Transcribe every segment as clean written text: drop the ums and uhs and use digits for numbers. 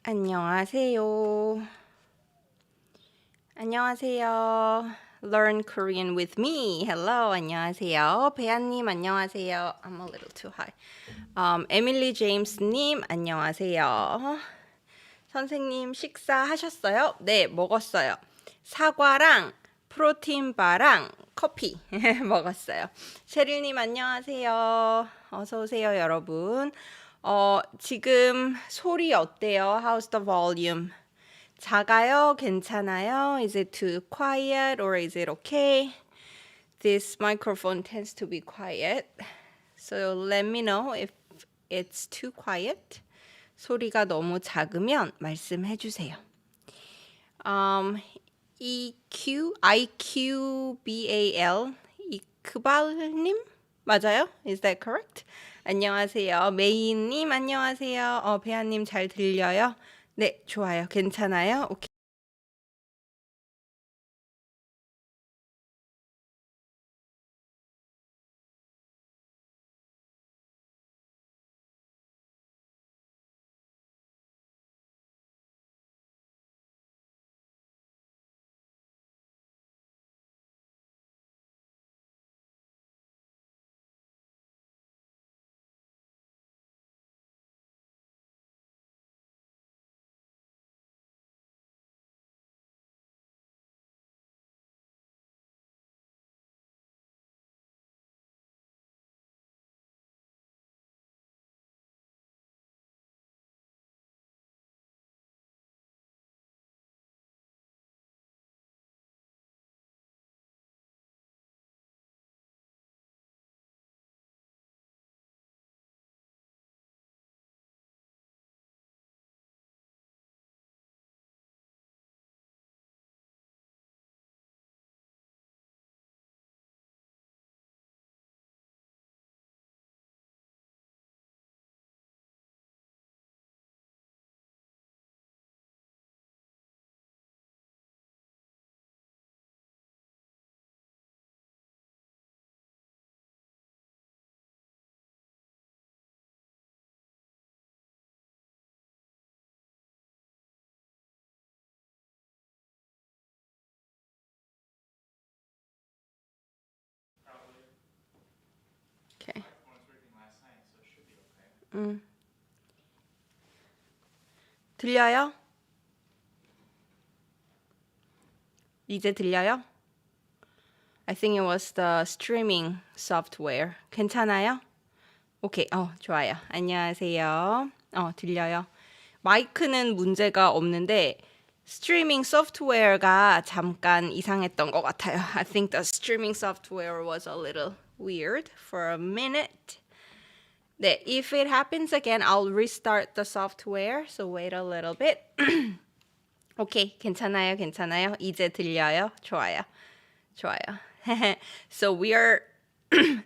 안녕하세요. 안녕하세요. Learn Korean with me. Hello, 안녕하세요. 배아님, 안녕하세요. I'm a little too high. 에밀리 제임스님, 안녕하세요. 선생님, 식사하셨어요? 네, 먹었어요. 사과랑 프로틴바랑 커피 먹었어요. 셰릴님, 안녕하세요. 어서 오세요, 여러분. 지금 소리 어때요? How's the volume? 작아요? 괜찮아요? Is it too quiet or is it okay? This microphone tends to be quiet. So let me know if it's too quiet. 소리가 너무 작으면 말씀해 주세요. IQBAL 이크발님 맞아요? Is that correct? 안녕하세요. 메이님 안녕하세요. 배아님 잘 들려요? 네, 좋아요. 괜찮아요? 오케이. Okay. 들려요? 이제 들려요? I think it was the streaming software. 괜찮아요? 오케이. 좋아요. 안녕하세요. 들려요. 마이크는 문제가 없는데 스트리밍 소프트웨어가 잠깐 이상했던 것 같아요. I think the streaming software was a little weird for a minute. 네, if it happens again, I'll restart the software. So wait a little bit. 오케이, 괜찮아요, 괜찮아요. 이제 들려요? 좋아요, 좋아요. So we are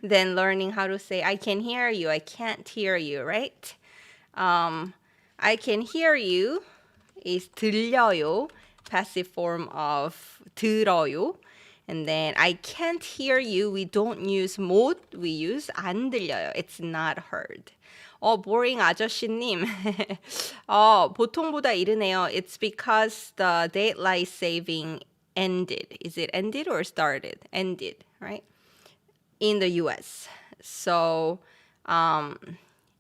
then learning how to say I can hear you, I can't hear you, right? I can hear you is 들려요, passive form of 들어요. And then I can't hear you, we don't use 못, we use 안 들려요. It's not heard. boring 아저씨님. 보통보다 이르네요. It's because the daylight saving ended. Is it ended or started? Ended, right? In the US. So,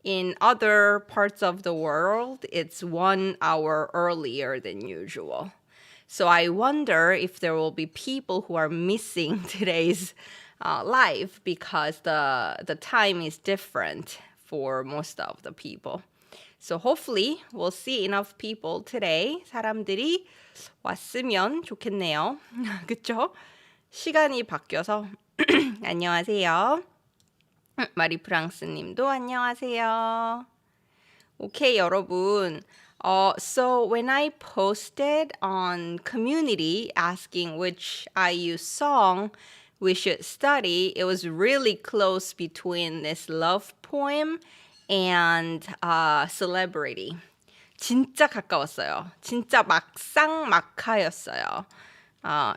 in other parts of the world, it's 1 hour earlier than usual. So I wonder if there will be people who are missing today's live because the time is different for most of the people. So hopefully we'll see enough people today. 사람들이 왔으면 좋겠네요. 그쵸? 시간이 바뀌어서 안녕하세요. 마리프랑스 님도 안녕하세요. 오케이, 여러분. So when I posted on community asking which IU song we should study, it was really close between this love poem and celebrity. 진짜 가까웠어요. 진짜 막상 막하였어요.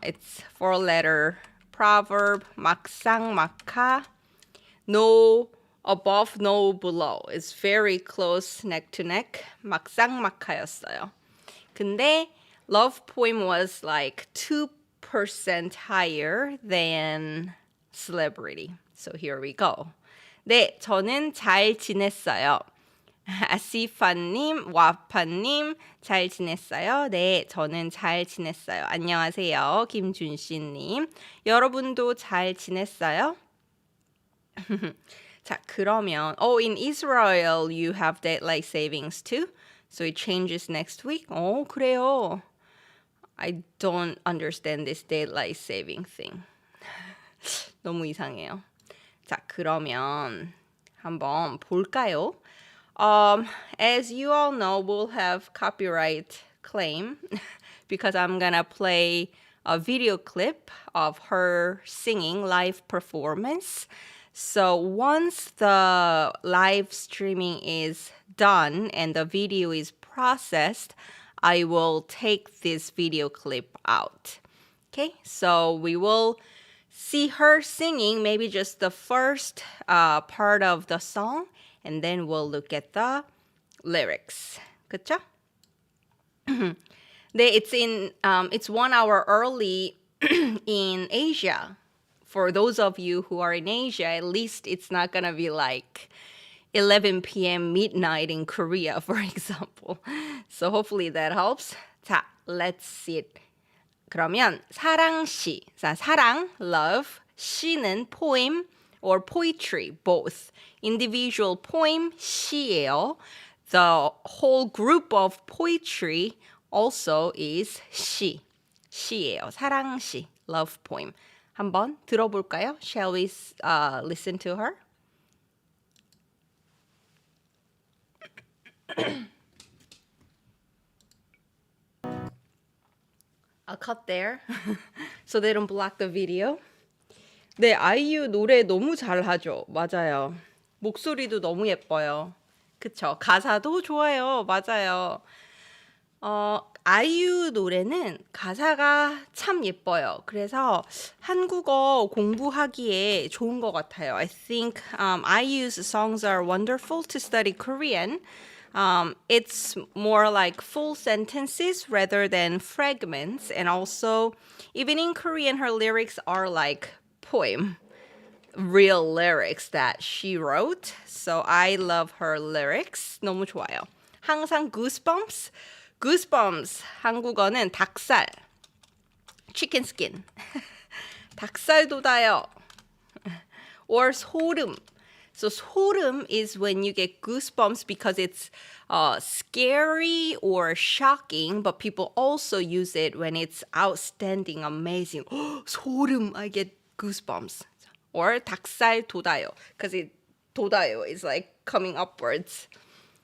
It's 4-letter proverb, 막상 막하. No above, no below. It's very close neck to neck. 막상막하였어요. 근데 love poem was like 2% higher than celebrity. So here we go. 네, 저는 잘 지냈어요. 아시파님, 와파님, 잘 지냈어요? 네, 저는 잘 지냈어요. 안녕하세요, 김준씨님. 여러분도 잘 지냈어요? 자, 그러면 in Israel you have daylight savings too, so it changes next week. 그래요. I don't understand this daylight saving thing. 너무 이상해요. 자, 그러면 한번 볼까요? As you all know, we'll have copyright claim because I'm gonna play a video clip of her singing live performance. So once the live streaming is done and the video is processed, I will take this video clip out. Okay, so we will see her singing maybe just the first part of the song, and then we'll look at the lyrics. 그쵸? It's 1 hour early in Asia. For those of you who are in Asia, at least it's not gonna be like 11 p.m. midnight in Korea, for example. So hopefully that helps. 자, let's see it. 그러면 사랑시. 자, 사랑, love. 시는 poem or poetry, both. Individual poem, 시예요. The whole group of poetry also is 시. 시예요. 사랑시, love poem. 한번 들어볼까요? Shall we listen to her? I'll cut there so they don't block the video. 네, 아이유 노래 너무 잘하죠. 맞아요. 목소리도 너무 예뻐요. 그쵸? 가사도 좋아요. 맞아요. 아이유 노래는 가사가 참 예뻐요. 그래서 한국어 공부하기에 좋은 것 같아요. I think IU's songs are wonderful to study Korean. It's more like full sentences rather than fragments. And also, even in Korean, her lyrics are like poem, real lyrics that she wrote. So I love her lyrics. 너무 좋아요. 항상 goosebumps. Goosebumps. 한국어는 닭살. Chicken skin. 닭살 돋아요. Or 소름. So 소름 is when you get goosebumps because it's scary or shocking, but people also use it when it's outstanding, amazing. 소름, I get goosebumps. Or 닭살 돋아요, because 돋아요 is like coming upwards.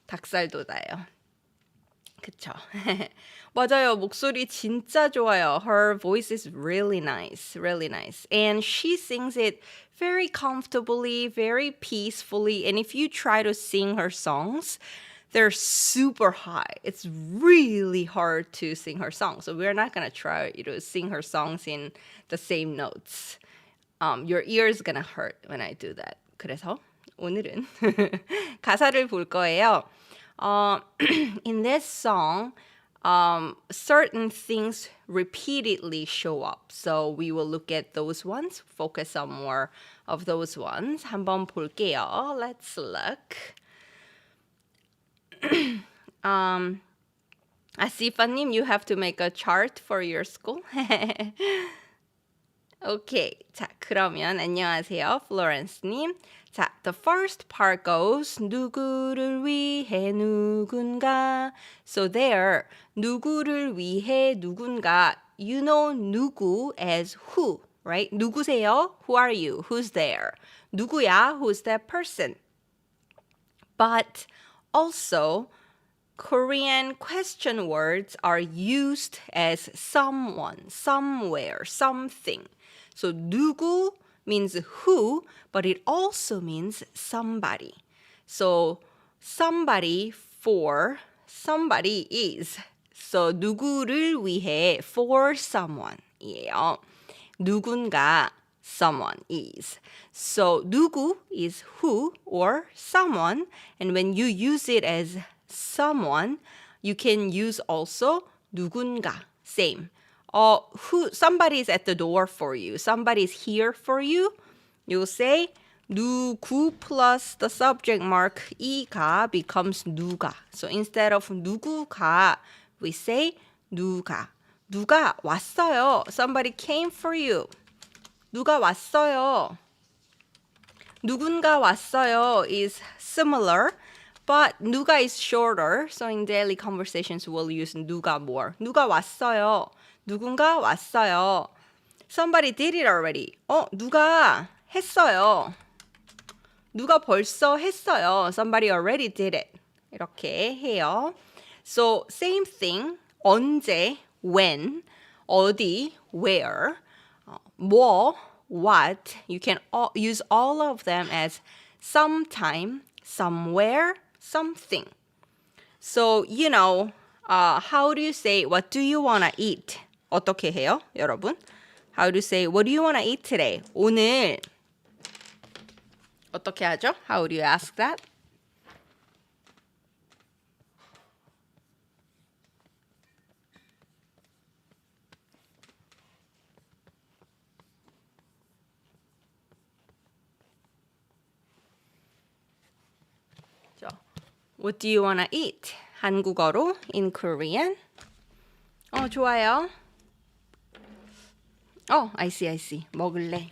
닭살 돋아요. 그쵸? 맞아요. 목소리 진짜 좋아요. Her voice is really nice, really nice. And she sings it very comfortably, very peacefully. And if you try to sing her songs, they're super high. It's really hard to sing her songs. So we're not going to try to sing her songs in the same notes. Your ear's going to hurt when I do that. 그래서 오늘은 가사를 볼 거예요. In this song, certain things repeatedly show up. So we will look at those ones, focus on more of those ones. 한번 볼게요. Let's look. 아시파님, you have to make a chart for your school. Okay. 자, 그러면 안녕하세요, Florence님. 자, the first part goes 누구를 위해 누군가. So there, 누구를 위해 누군가. You know 누구 as who, right? 누구세요? Who are you? Who's there? 누구야? Who's that person? But also, Korean question words are used as someone, somewhere, something. So 누구 means who, but it also means somebody. So somebody for somebody is. So 누구를 위해 for someone 이에요. 누군가 someone is. So 누구 is who or someone, and when you use it as someone, you can use also 누군가, same. Somebody is at the door for you, somebody is here for you, you'll say 누구 plus the subject mark 이가 becomes 누가. So instead of 누구가, we say 누가. 누가 왔어요. Somebody came for you. 누가 왔어요. 누군가 왔어요 is similar, but 누가 is shorter. So in daily conversations, we'll use 누가 more. 누가 왔어요. 누군가 왔어요. Somebody did it already. 누가 했어요. 누가 벌써 했어요. Somebody already did it. 이렇게 해요. So same thing. 언제, when, 어디, where, 뭐, what. You can use all of them as sometime, somewhere, something. So, how do you say, what do you want to eat? 어떻게 해요, 여러분? How do you say, what do you want to eat today? 오늘 어떻게 하죠? How do you ask that? What do you want to eat? 한국어로 in Korean. 좋아요. I see. 먹을래.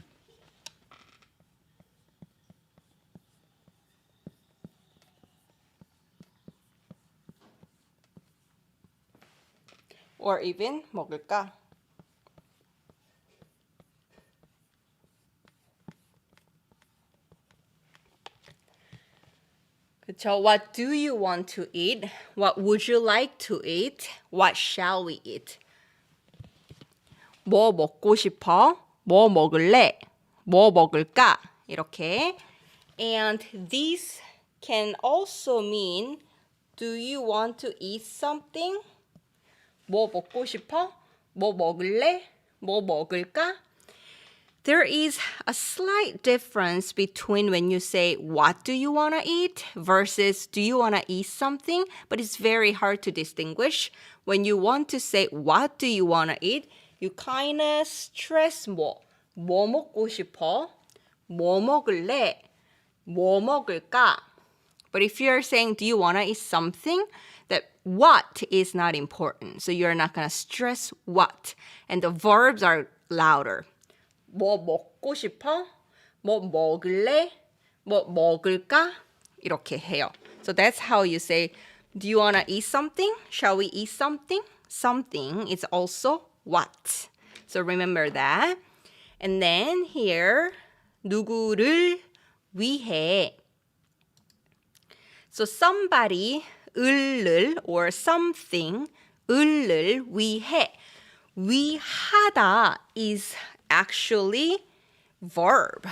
Or even 먹을까? 그쵸? What do you want to eat? What would you like to eat? What shall we eat? 뭐 먹고 싶어? 뭐 먹을래? 뭐 먹을까? 이렇게. And these can also mean, do you want to eat something? 뭐 먹고 싶어? 뭐 먹을래? 뭐 먹을까? There is a slight difference between when you say, what do you want to eat versus do you want to eat something? But it's very hard to distinguish. When you want to say, what do you want to eat? You kind of stress 뭐 먹고 싶어? 뭐 먹을래? 뭐 먹을까? But if you're saying, do you want to eat something? That what is not important. So you're not going to stress what. And the verbs are louder. 뭐 먹고 싶어? 뭐 먹을래? 뭐 먹을까? 이렇게 해요. So that's how you say, do you want to eat something? Shall we eat something? Something is also what. So remember that. And then here, 누구를 위해. So somebody, 을을 or something, 을을 위해. 위하다 is actually verb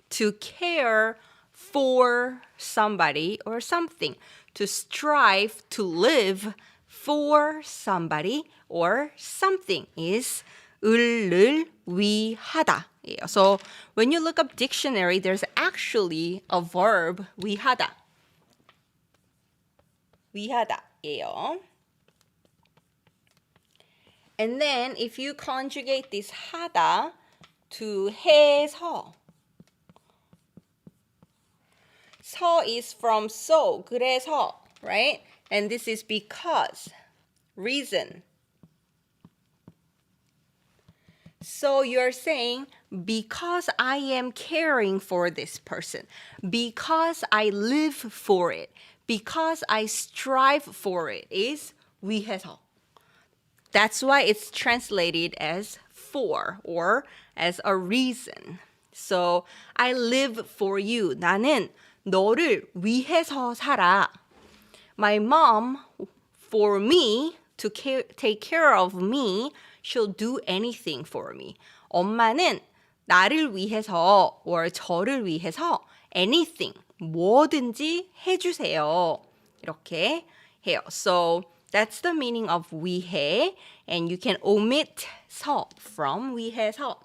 to care for somebody or something, to strive to live for somebody or something is 을을 위하다. So when you look up dictionary, there's actually a verb 위하다. 위하다예요. And then if you conjugate this 하다 to 해서, 서 is from so, 그래서, right? And this is because, reason. So you're saying, because I am caring for this person, because I live for it, because I strive for it is 위해서. That's why it's translated as for or as a reason. So I live for you. 나는 너를 위해서 살아. My mom, for me, to take care of me, she'll do anything for me. 엄마는 나를 위해서 or 저를 위해서 anything, 뭐든지 해주세요. 이렇게 해요. So that's the meaning of 위해, and you can omit 서 from 위해서.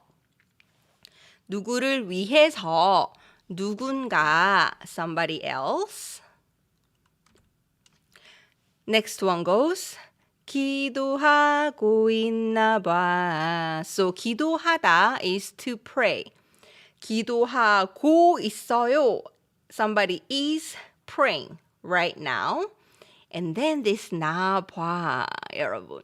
누구를 위해서 누군가 somebody else. Next one goes 기도하고 있나 봐. So 기도하다 is to pray. 기도하고 있어요. Somebody is praying right now. And then this 나 봐, 여러분.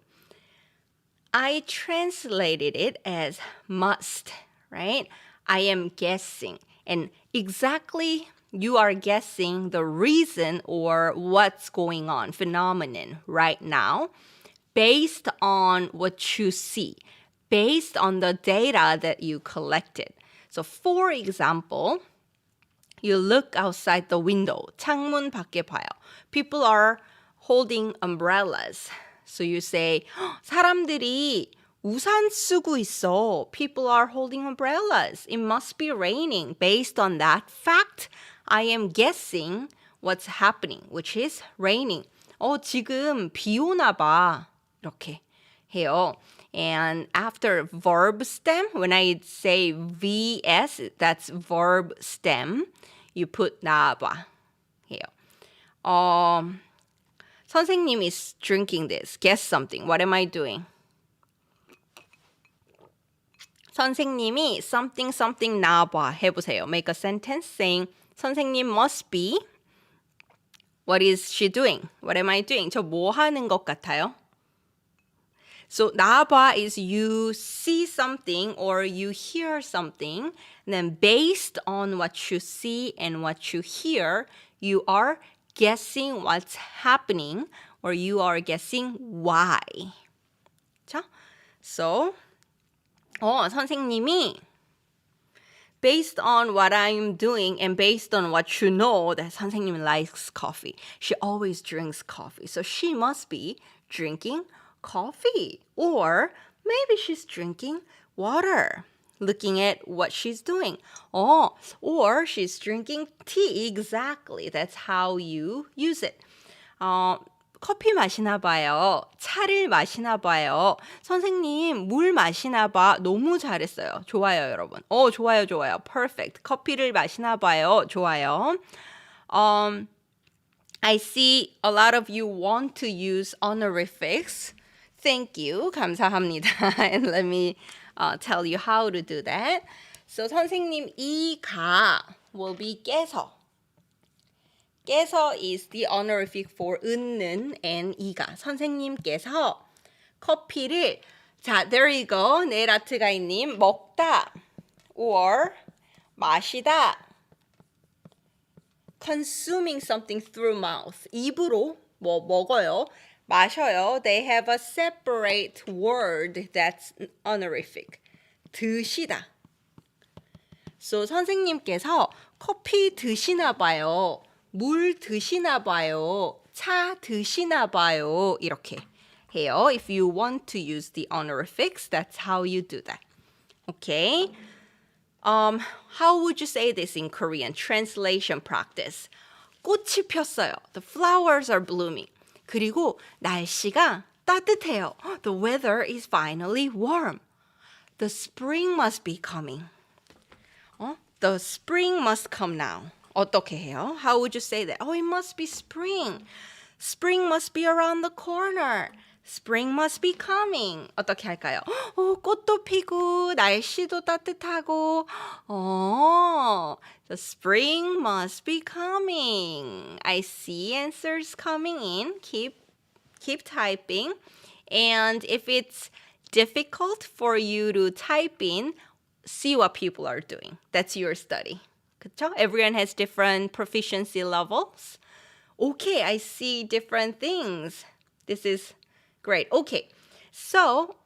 I translated it as must, right? I am guessing. And exactly you are guessing the reason or what's going on, phenomenon right now, based on what you see, based on the data that you collected. So for example, you look outside the window. 창문 밖에 봐요. People are holding umbrellas. So you say, 사람들이 우산 쓰고 있어. People are holding umbrellas. It must be raining. Based on that fact, I am guessing what's happening, which is raining. 지금 비 오나 봐. 이렇게 해요. And after verb stem, when I say VS, that's verb stem, you put 나봐 해요. 선생님 is drinking this. Guess something. What am I doing? 선생님이 something something 나봐 해보세요. Make a sentence saying 선생님 must be. What is she doing? What am I doing? 저 뭐 하는 것 같아요? So 나봐 is you see something or you hear something, and then based on what you see and what you hear, you are guessing what's happening or you are guessing why. 자, so 선생님이 based on what I'm doing and based on what you know that 선생님 likes coffee. She always drinks coffee. So she must be drinking coffee. Or maybe she's drinking water. Looking at what she's doing. Or she's drinking tea. Exactly. That's how you use it. 커피 마시나 봐요. 차를 마시나 봐요. 선생님, 물 마시나 봐. 너무 잘했어요. 좋아요, 여러분. 좋아요, 좋아요. Perfect. 커피를 마시나 봐요. 좋아요. I see a lot of you want to use honorifics. Thank you. 감사합니다. And let me tell you how to do that. So 선생님, 이가 will be 깨서. 깨서 is the honorific for 은는 and 이가. 선생님께서 커피를 자, there you go. 네, 라트가이님. 먹다 or 마시다. Consuming something through mouth. 입으로 뭐 먹어요. 마셔요. They have a separate word that's honorific. 드시다. So 선생님께서 커피 드시나 봐요. 물 드시나 봐요. 차 드시나 봐요. 이렇게 해요. If you want to use the honorifics, that's how you do that. Okay? How would you say this in Korean? Translation practice. 꽃이 폈어요. The flowers are blooming. 그리고 날씨가 따뜻해요. The weather is finally warm. The spring must be coming. The spring must come now. 어떻게 해요? How would you say that? It must be spring. Spring must be around the corner. Spring must be coming. 어떻게 할까요? 꽃도 피고 날씨도 따뜻하고 the spring must be coming. I see answers coming in. Keep typing. And if it's difficult for you to type in, see what people are doing. That's your study. 그쵸? Everyone has different proficiency levels. Okay, I see different things. This is great. Okay, so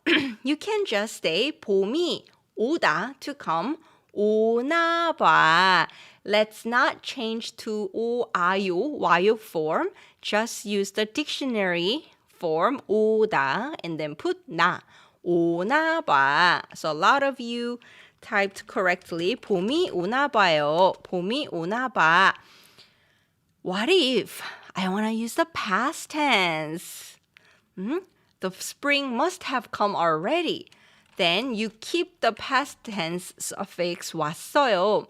you can just say 봄이 오다 to come 오나 봐. Let's not change to 오아요, 와요 form. Just use the dictionary form 오다 and then put 나 오나 봐. So a lot of you typed correctly. 봄이 오나 봐요. 봄이 오나 봐. What if I want to use the past tense? The spring must have come already. then you keep the past tense suffix 왔어요.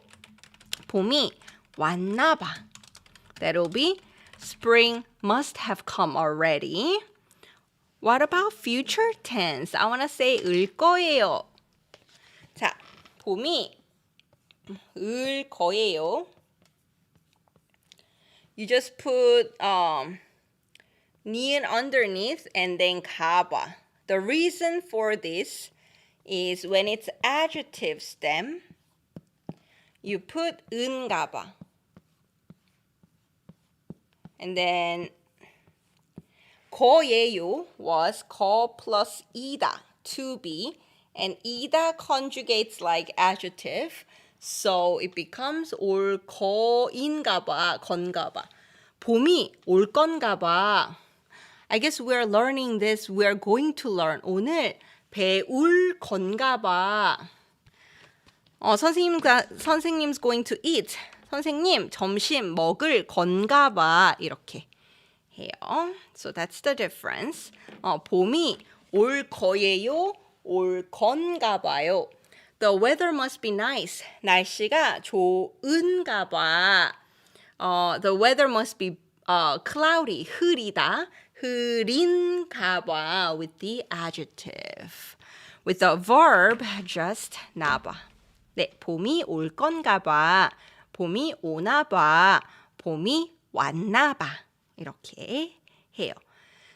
봄이 왔나 봐. That'll be spring must have come already. What about future tense? I want to say 을 거예요. 자, 봄이 을 거예요. You just put 니은 underneath and then 가봐. The reason for this is when it's adjective stem, you put 은가봐. And then 거예요 was 거 plus 이다, to be. And 이다 conjugates like adjective. So it becomes 올 거인가봐, 건가봐. 봄이 올 건가봐. I guess we're learning this. We're going to learn. 오늘 배울 건가봐. 선생님's going to eat. 선생님 점심 먹을 건가봐. 이렇게 해요. So that's the difference. 봄이 올 거예요. 올 건가봐요. The weather must be nice. 날씨가 좋은가봐. The weather must be cloudy. 흐리다. 흐린가봐 with the adjective. With the verb, just 나봐. 네, 봄이 올 건가봐. 봄이 오나봐. 봄이 왔나봐. 이렇게 해요.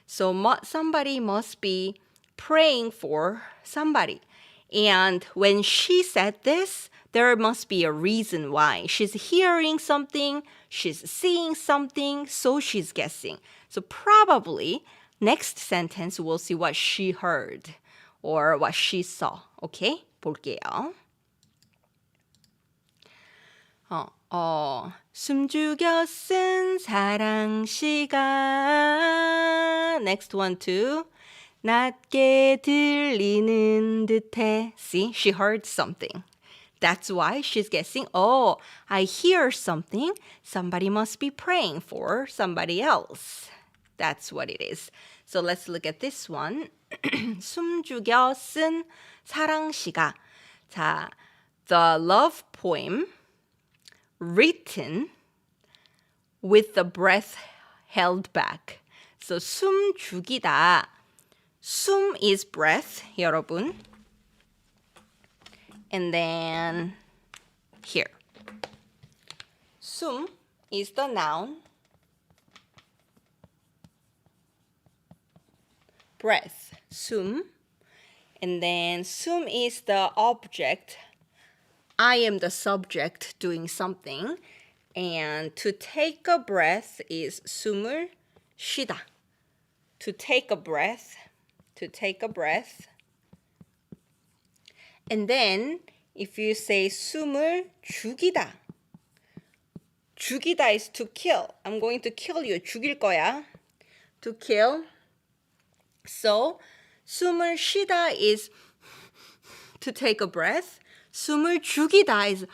So somebody must be praying for somebody. And when she said this, there must be a reason why. She's hearing something, she's seeing something, so she's guessing. So probably next sentence we'll see what she heard or what she saw. Okay? 볼게요. 숨죽여 쓴 사랑 시간. Next one too. 낮게 들리는 듯해. See, she heard something. That's why she's guessing, oh, I hear something. Somebody must be praying for somebody else. That's what it is. So let's look at this one. 숨죽여 쓴 사랑시가. 자, the love poem written with the breath held back. So 숨죽이다. 숨 is breath, 여러분. And then here. 숨 is the noun. Breath, 숨. And then 숨 is the object. I am the subject doing something. And to take a breath is 숨을 쉬다. To take a breath. To take a breath. And then if you say 숨을 죽이다. 죽이다 is to kill. I'm going to kill you. 죽일 거야. To kill. So 숨을 쉬다 is to take a breath. 숨을 죽이다 is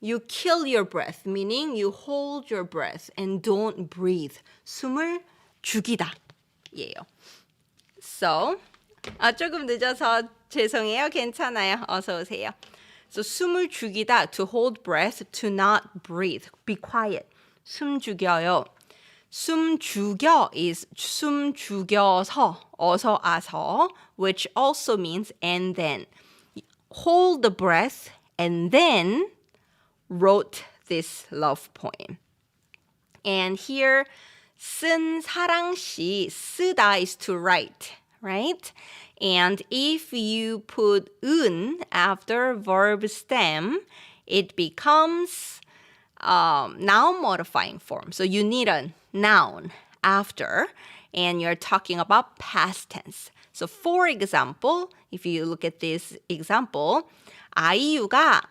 you kill your breath, meaning you hold your breath and don't breathe. 숨을 죽이다. 예요. So, 조금 늦어서 죄송해요. 괜찮아요. 어서 오세요. So, 숨을 죽이다, to hold breath, to not breathe. Be quiet. 숨 죽여요. 숨 죽여 is 숨 죽여서, 어서 아서, which also means and then. Hold the breath and then wrote this love poem. And here, 쓴 사랑시, 쓰다 is to write, right? And if you put 은 after verb stem, it becomes noun modifying form. So you need a noun after, and you're talking about past tense. So for example, if you look at this example, 아이유가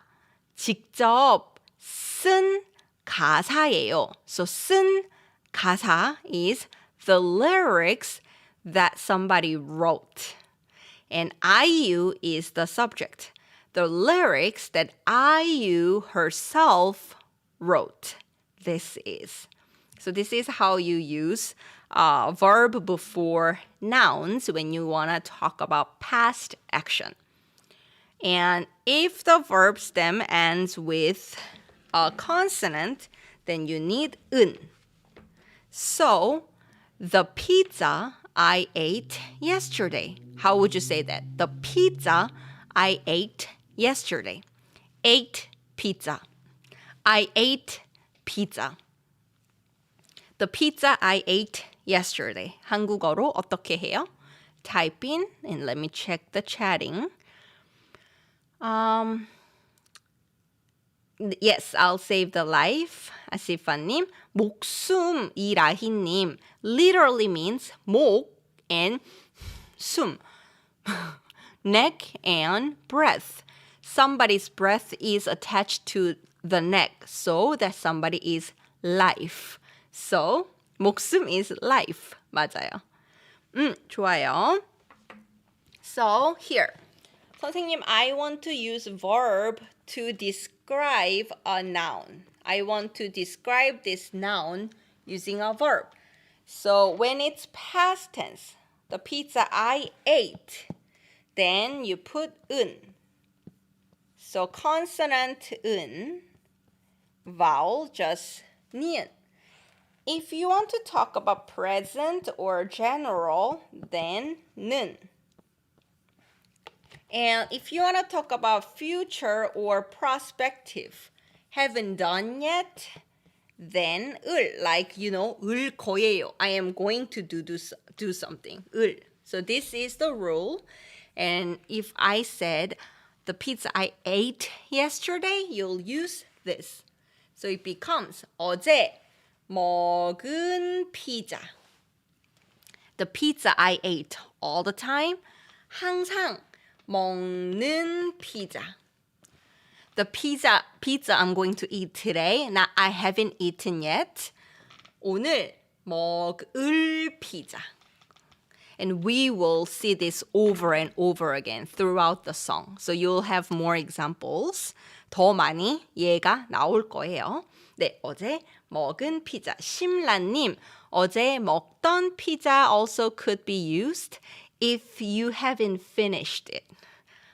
직접 쓴 가사예요. So 쓴 가사 is the lyrics that somebody wrote. And IU is the subject. The lyrics that IU herself wrote. This is. So this is how you use verb before nouns when you want to talk about past action. And if the verb stem ends with a consonant, then you need 은. So, the pizza I ate yesterday. How would you say that? The pizza I ate yesterday. Ate pizza. I ate pizza. The pizza I ate yesterday. 한국어로 어떻게 해요? Type in and let me check the chatting. Yes, I'll save the life. 아시파님, 목숨 이라희님 literally means 목 and 숨, neck and breath. Somebody's breath is attached to the neck, so that somebody is life. So 목숨 is life. 맞아요. 좋아요. So here. 선생님, I want to use verb to describe a noun. I want to describe this noun using a verb. So when it's past tense, the pizza I ate, then you put 은. So consonant 은, vowel just 니은. If you want to talk about present or general, then 는. And if you want to talk about future or prospective, haven't done yet, then 을, like, 을 거예요. I am going to do something. 을. So this is the rule. And if I said the pizza I ate yesterday, you'll use this. So it becomes 어제 먹은 피자. The pizza I ate all the time. 항상 먹는 피자. The pizza I'm going to eat today, now I haven't eaten yet. 오늘 먹을 피자. And we will see this over and over again throughout the song. So you'll have more examples. 더 많이 얘가 나올 거예요. 네, 어제 먹은 피자. 심란님, 어제 먹던 피자 also could be used if you haven't finished it.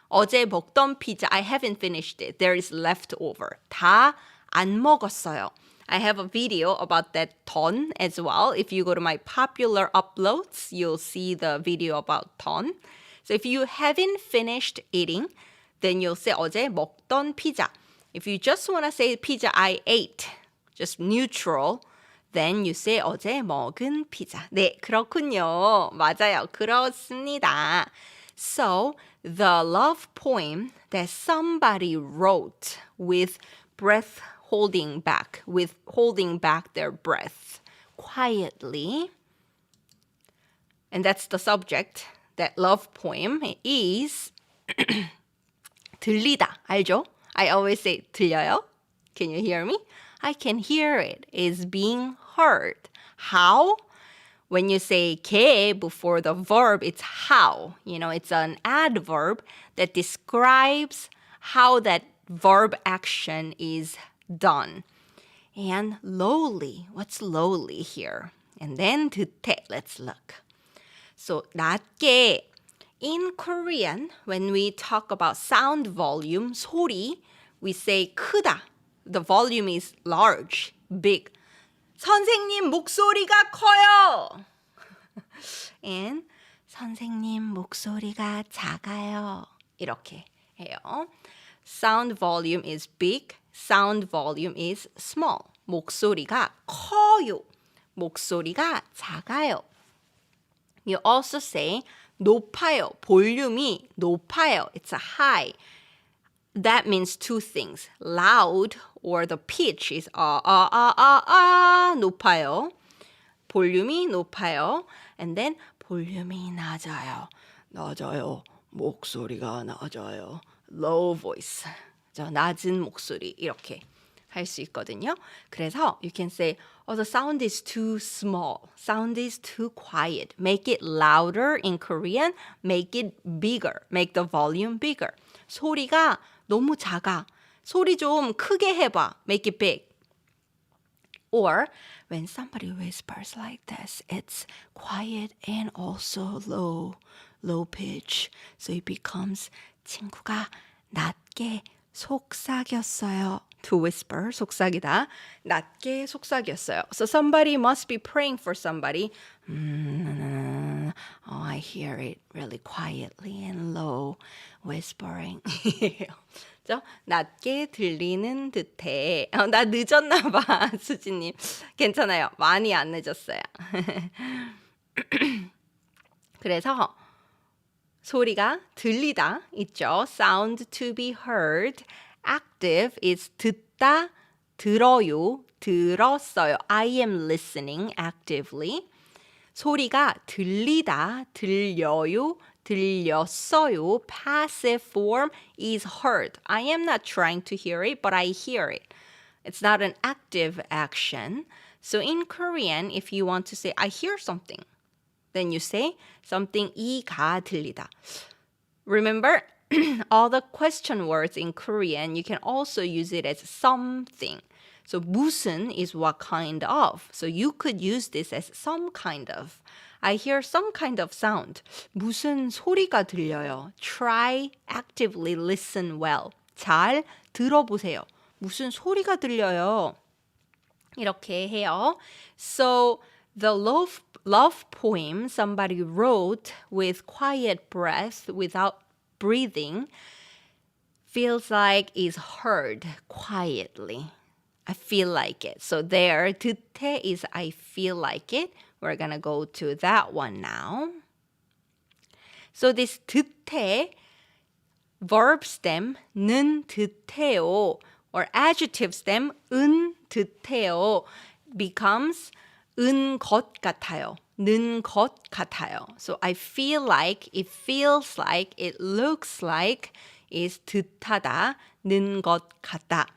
어제 먹던 피자, I haven't finished it. There is leftover. 다 안 먹었어요. I have a video about that 던 as well. If you go to my popular uploads, you'll see the video about 던. So if you haven't finished eating, then you'll say 어제 먹던 피자. If you just want to say pizza I ate, just neutral, then you say 어제 먹은 피자. 네, 그렇군요. 맞아요. 그렇습니다. So, the love poem that somebody wrote with breath holding back, with holding back their breath quietly, and that's the subject, that love poem is 들리다. 알죠? I always say 들려요? Can you hear me? I can hear it. Is being heard. How? When you say 게 before the verb, it's how. It's an adverb that describes how that verb action is done. And lowly. What's lowly here? And then 듣대. Let's look. So 낮게. In Korean, when we talk about sound volume, 소리, we say 크다. The volume is large, big. 선생님 목소리가 커요. And 선생님 목소리가 작아요. 이렇게 해요. Sound volume is big. Sound volume is small. 목소리가 커요. 목소리가 작아요. You also say 높아요. 볼륨이 높아요. It's a high. That means two things. Loud or the pitch is 높아요. 볼륨이 높아요. And then 볼륨이 낮아요. 낮아요. 목소리가 낮아요. Low voice. 낮은 목소리 이렇게 할 수 있거든요. 그래서 you can say, the sound is too small. Sound is too quiet. Make it louder in Korean. Make it bigger. Make the volume bigger. 소리가 너무 작아. 소리 좀 크게 해봐. Make it big. Or when somebody whispers like this, it's quiet and also low pitch. So it becomes 친구가 낮게 속삭였어요. To whisper, 속삭이다. 낮게 속삭였어요. So somebody must be praying for somebody. Oh, I hear it really quietly and low, whispering. 그죠? 낮게 들리는 듯해. 나 늦었나 봐, 수지님. 괜찮아요. 많이 안 늦었어요. 그래서 소리가 들리다 있죠. Sound to be heard. Active is 듣다, 들어요, 들었어요. I am listening actively. 소리가 들리다, 들려요, 들렸어요. Passive form is heard. I am not trying to hear it, but I hear it. It's not an active action. So in Korean, if you want to say, I hear something, then you say something 이가 들리다. Remember, all the question words in Korean, you can also use it as something. So 무슨 is what kind of. So you could use this as some kind of. I hear some kind of sound. 무슨 소리가 들려요. Try actively listen well. 잘 들어보세요. 무슨 소리가 들려요. 이렇게 해요. So the love poem somebody wrote with quiet breath without breathing feels like is heard quietly. I feel like it. So there, 듣해 is I feel like it. We're going to go to that one now. So this 듣해, verb stem, 는 듣해요, or adjective stem, 은 듣해요, becomes 은 것 같아요. 는 것 같아요. So I feel like, it feels like, it looks like is 듯하다, 는 것 같다.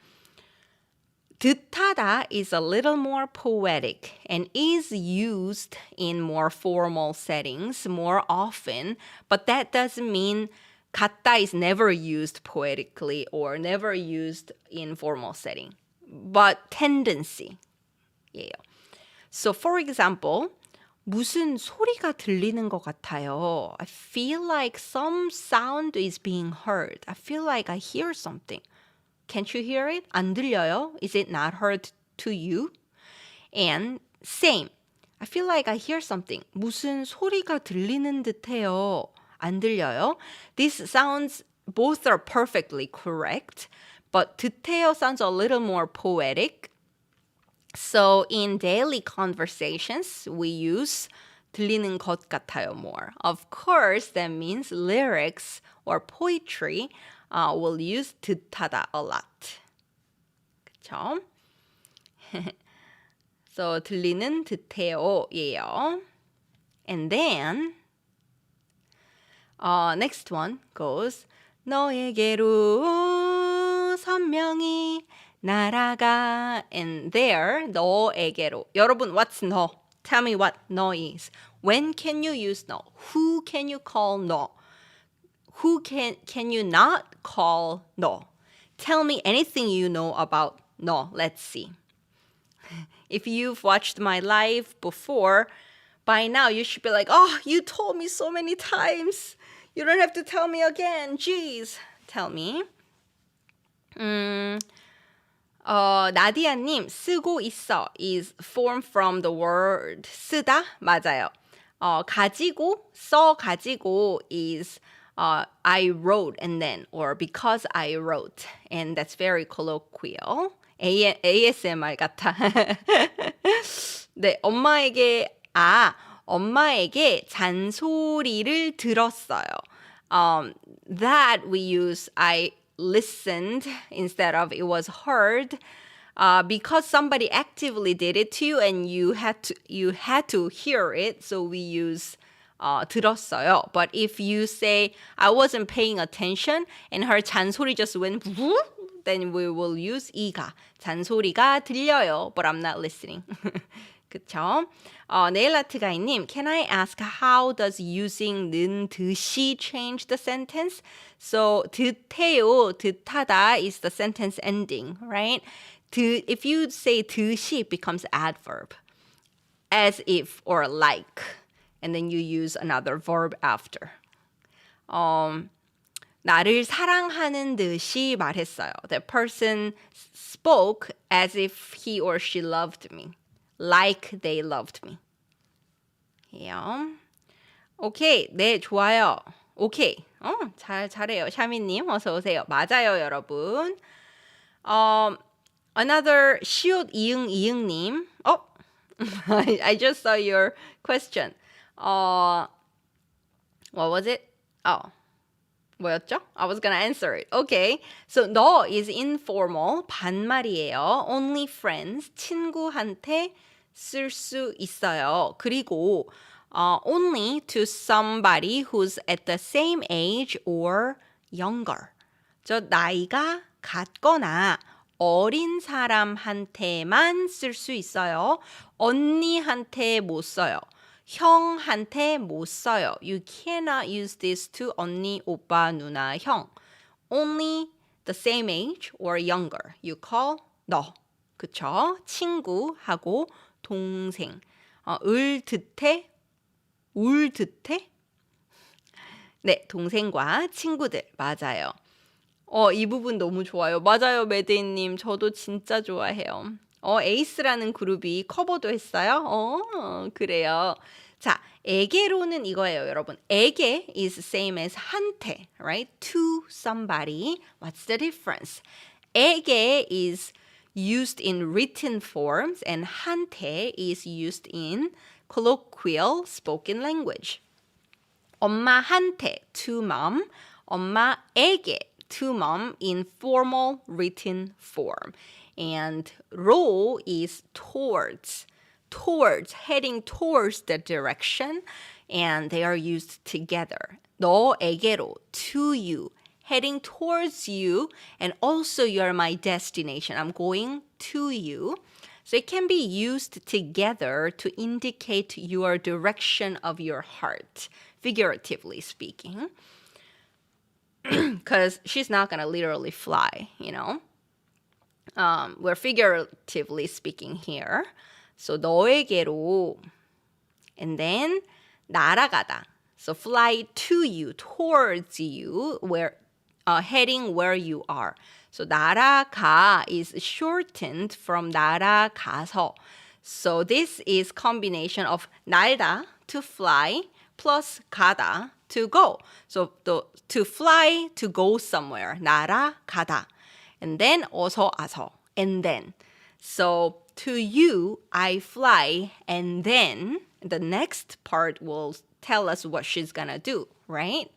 듯하다 is a little more poetic and is used in more formal settings more often, but that doesn't mean 같다 is never used poetically or never used in formal setting, but tendency. 예요. So for example, 무슨 소리가 들리는 것 같아요. I feel like some sound is being heard. I feel like I hear something. Can't you hear it? 안 들려요? Is it not heard to you? And same. I feel like I hear something. 무슨 소리가 들리는 듯해요. 안 들려요? These sounds, both are perfectly correct, but 듯해요 sounds a little more poetic. So in daily conversations, we use 들리는 것 같아요 more. Of course, that means lyrics or poetry will use 듯하다 a lot. 그쵸? So 들리는 듯해요예요. And then next one goes 너에게로 선명히 날아가. And there 너에게로. 여러분, what's 너? Tell me what 너 is. When can you use 너? Who can you call 너? Who can you not call 너? Tell me anything you know about 너. Let's see. If you've watched my live before, by now you should be like, oh, you told me so many times. You don't have to tell me again. Jeez. Tell me. 나디아님, 쓰고 있어 is formed from the word 쓰다. 맞아요. 가지고, 가지고 is I wrote and then, or because I wrote. And that's very colloquial. ASMR 같아. 네, 엄마에게 잔소리를 들었어요. That we use I listened instead of it was heard. Because somebody actively did it to you and you had to hear it, so we use 들었어요. But if you say I wasn't paying attention and her 잔소리 just went then we will use 이가. 잔소리가 들려요, but I'm not listening. 그쵸? 네일아트가이님, can I ask how does using 는 듯이 change the sentence? So 듯해요, 듯하다 is the sentence ending, right? if you say 듯이, it becomes adverb. As if or like. And then you use another verb after. 나를 사랑하는 듯이 말했어요. That person spoke as if he or she loved me. Like they loved me. Yeah. 오케이. 네, 좋아요. 오케이. 잘해요. 샤미님, 어서 오세요. 맞아요, 여러분. Another 시옷 이응님. I just saw your question. What was it? 뭐였죠? I was gonna answer it. Okay. So 너 is informal, 반말이에요. Only friends, 친구한테 쓸 수 있어요. 그리고 only to somebody who's at the same age or younger. 저 나이가 같거나 어린 사람한테만 쓸 수 있어요. 언니한테 못 써요. 형한테 못 써요. You cannot use this to 언니, 오빠, 누나, 형. Only the same age or younger. You call 너. 그쵸? 친구하고 동생. 을 듯해? 울 듯해? 네, 동생과 친구들. 맞아요. 이 부분 너무 좋아요. 맞아요, 메데이님. 저도 진짜 좋아해요. 에이스라는 그룹이 커버도 했어요. 그래요. 자, 에게로는 이거예요, 여러분. 에게 is same as 한테, right? To somebody. What's the difference? 에게 is used in written forms and 한테 is used in colloquial spoken language. 엄마한테, to mom. 엄마에게, to mom in formal written form. And 로 is towards, heading towards the direction, and they are used together. 너에게로, to you, heading towards you, and also you're my destination. I'm going to you. So it can be used together to indicate your direction of your heart, figuratively speaking. Because she's not going to literally fly, you know. We're figuratively speaking here. So 너에게로, and then 날아가다. So fly to you, towards you, where heading where you are. So 날아가 is shortened from 날아가서. So this is combination of 날다, to fly, plus 가다, to go. So to fly, to go somewhere. 날아가다. And then 어서 와서. And then. So to you, I fly. And then the next part will tell us what she's gonna do, right?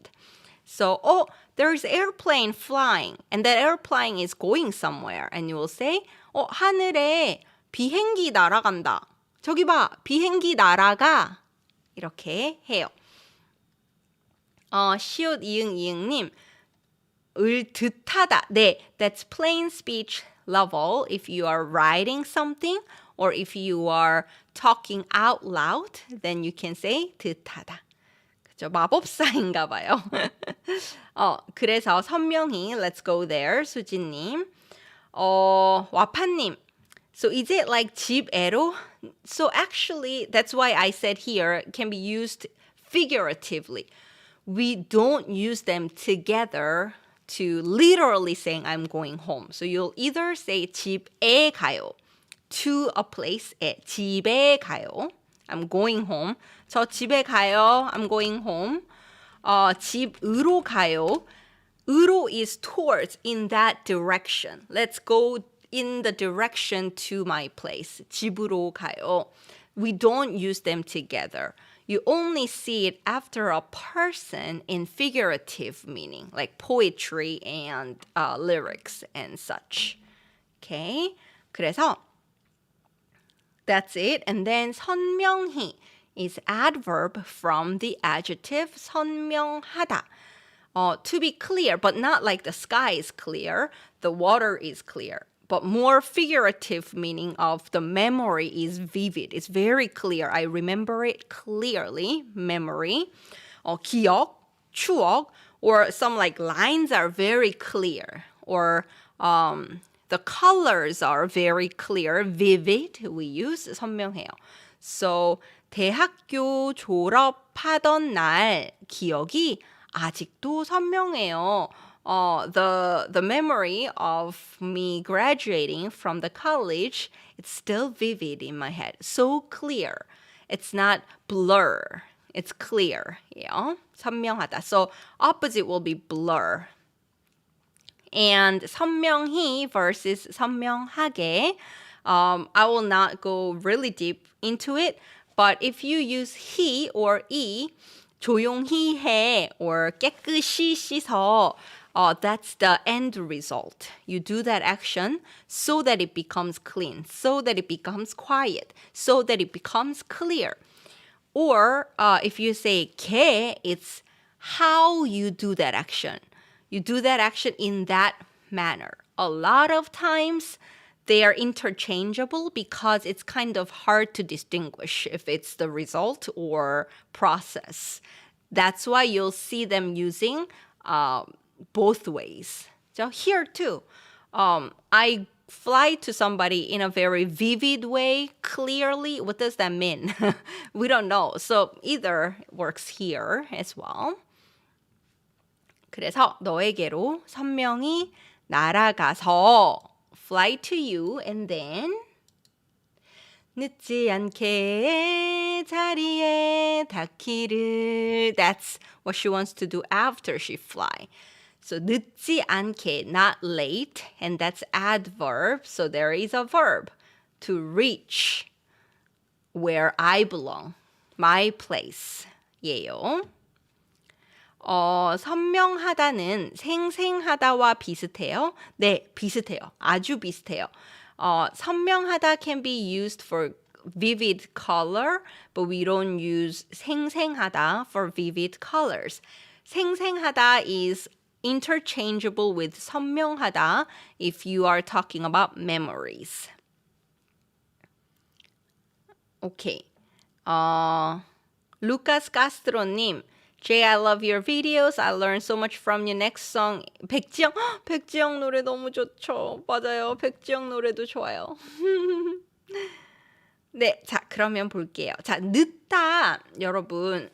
So, there's airplane flying. And that airplane is going somewhere. And you will say, 하늘에 비행기 날아간다. 저기 봐, 비행기 날아가. 이렇게 해요. 시옷 이응님. 을 듯하다. 네, that's plain speech level. If you are writing something or if you are talking out loud, then you can say 듯하다. 그죠? 마법사인가 봐요. 그래서 선명히 let's go there. 수진님. 와파님. So is it like 집애로? So actually, that's why I said here it can be used figuratively. We don't use them together to literally saying I'm going home. So you'll either say 집에 가요. To a place, 집에 가요. I'm going home. 저 집에 가요. I'm going home. 집으로 가요. 으로 is towards, in that direction. Let's go in the direction to my place. 집으로 가요. We don't use them together. You only see it after a person in figurative meaning, like poetry and lyrics and such. Okay? 그래서 that's it. And then 선명히 is adverb from the adjective 선명하다. To be clear, but not like the sky is clear, the water is clear. But more figurative meaning of the memory is vivid. It's very clear. I remember it clearly. Memory. 기억, 추억, or some like lines are very clear. Or the the colors are very clear, vivid, we use 선명해요. So 대학교 졸업하던 날 기억이 아직도 선명해요. The memory of me graduating from the college, it's still vivid in my head. So clear. It's not blur. It's clear. Yeah? 선명하다. So opposite will be blur. And 선명히 versus 선명하게. I will not go really deep into it, but if you use he or e, 조용히 해 or 깨끗이 씻어, that's the end result. You do that action so that it becomes clean, so that it becomes quiet, so that it becomes clear. Or if you say 개, it's how you do that action. You do that action in that manner. A lot of times they are interchangeable because it's kind of hard to distinguish if it's the result or process. That's why you'll see them using both ways. So here too, I fly to somebody in a very vivid way, clearly. What does that mean? We don't know. So either works here as well. 그래서 너에게로 선명히 날아가서 fly to you and then 늦지 않게 자리에 닿기를. That's what she wants to do after she fly. So 늦지 않게, not late, and that's adverb. So there is a verb to reach where I belong, my place. 예요. 선명하다는 생생하다와 비슷해요. 네, 비슷해요. 아주 비슷해요. 선명하다 can be used for vivid color, but we don't use 생생하다 for vivid colors. 생생하다 is interchangeable with 선명하다 if you are talking about memories. Okay. Lucas Castro님, Jay, I love your videos. I learned so much from you. Next song, 백지영. 백지영 노래 너무 좋죠. 맞아요. 백지영 노래도 좋아요. 네, 자, 그러면 볼게요. 자, 늦다, 여러분.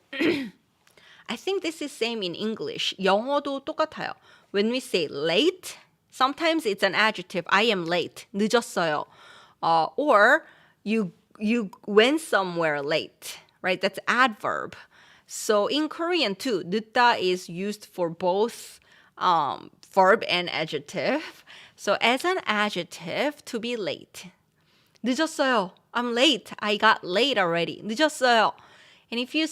I think this is same in English. 영어도 똑같아요. When we say late, sometimes it's an adjective. I am late. 늦었어요. Or you went somewhere late, right? That's adverb. So in Korean too, 늦다 is used for both verb and adjective. So as an adjective, to be late. 늦었어요. I'm late. I got late already. 늦었어요. And if you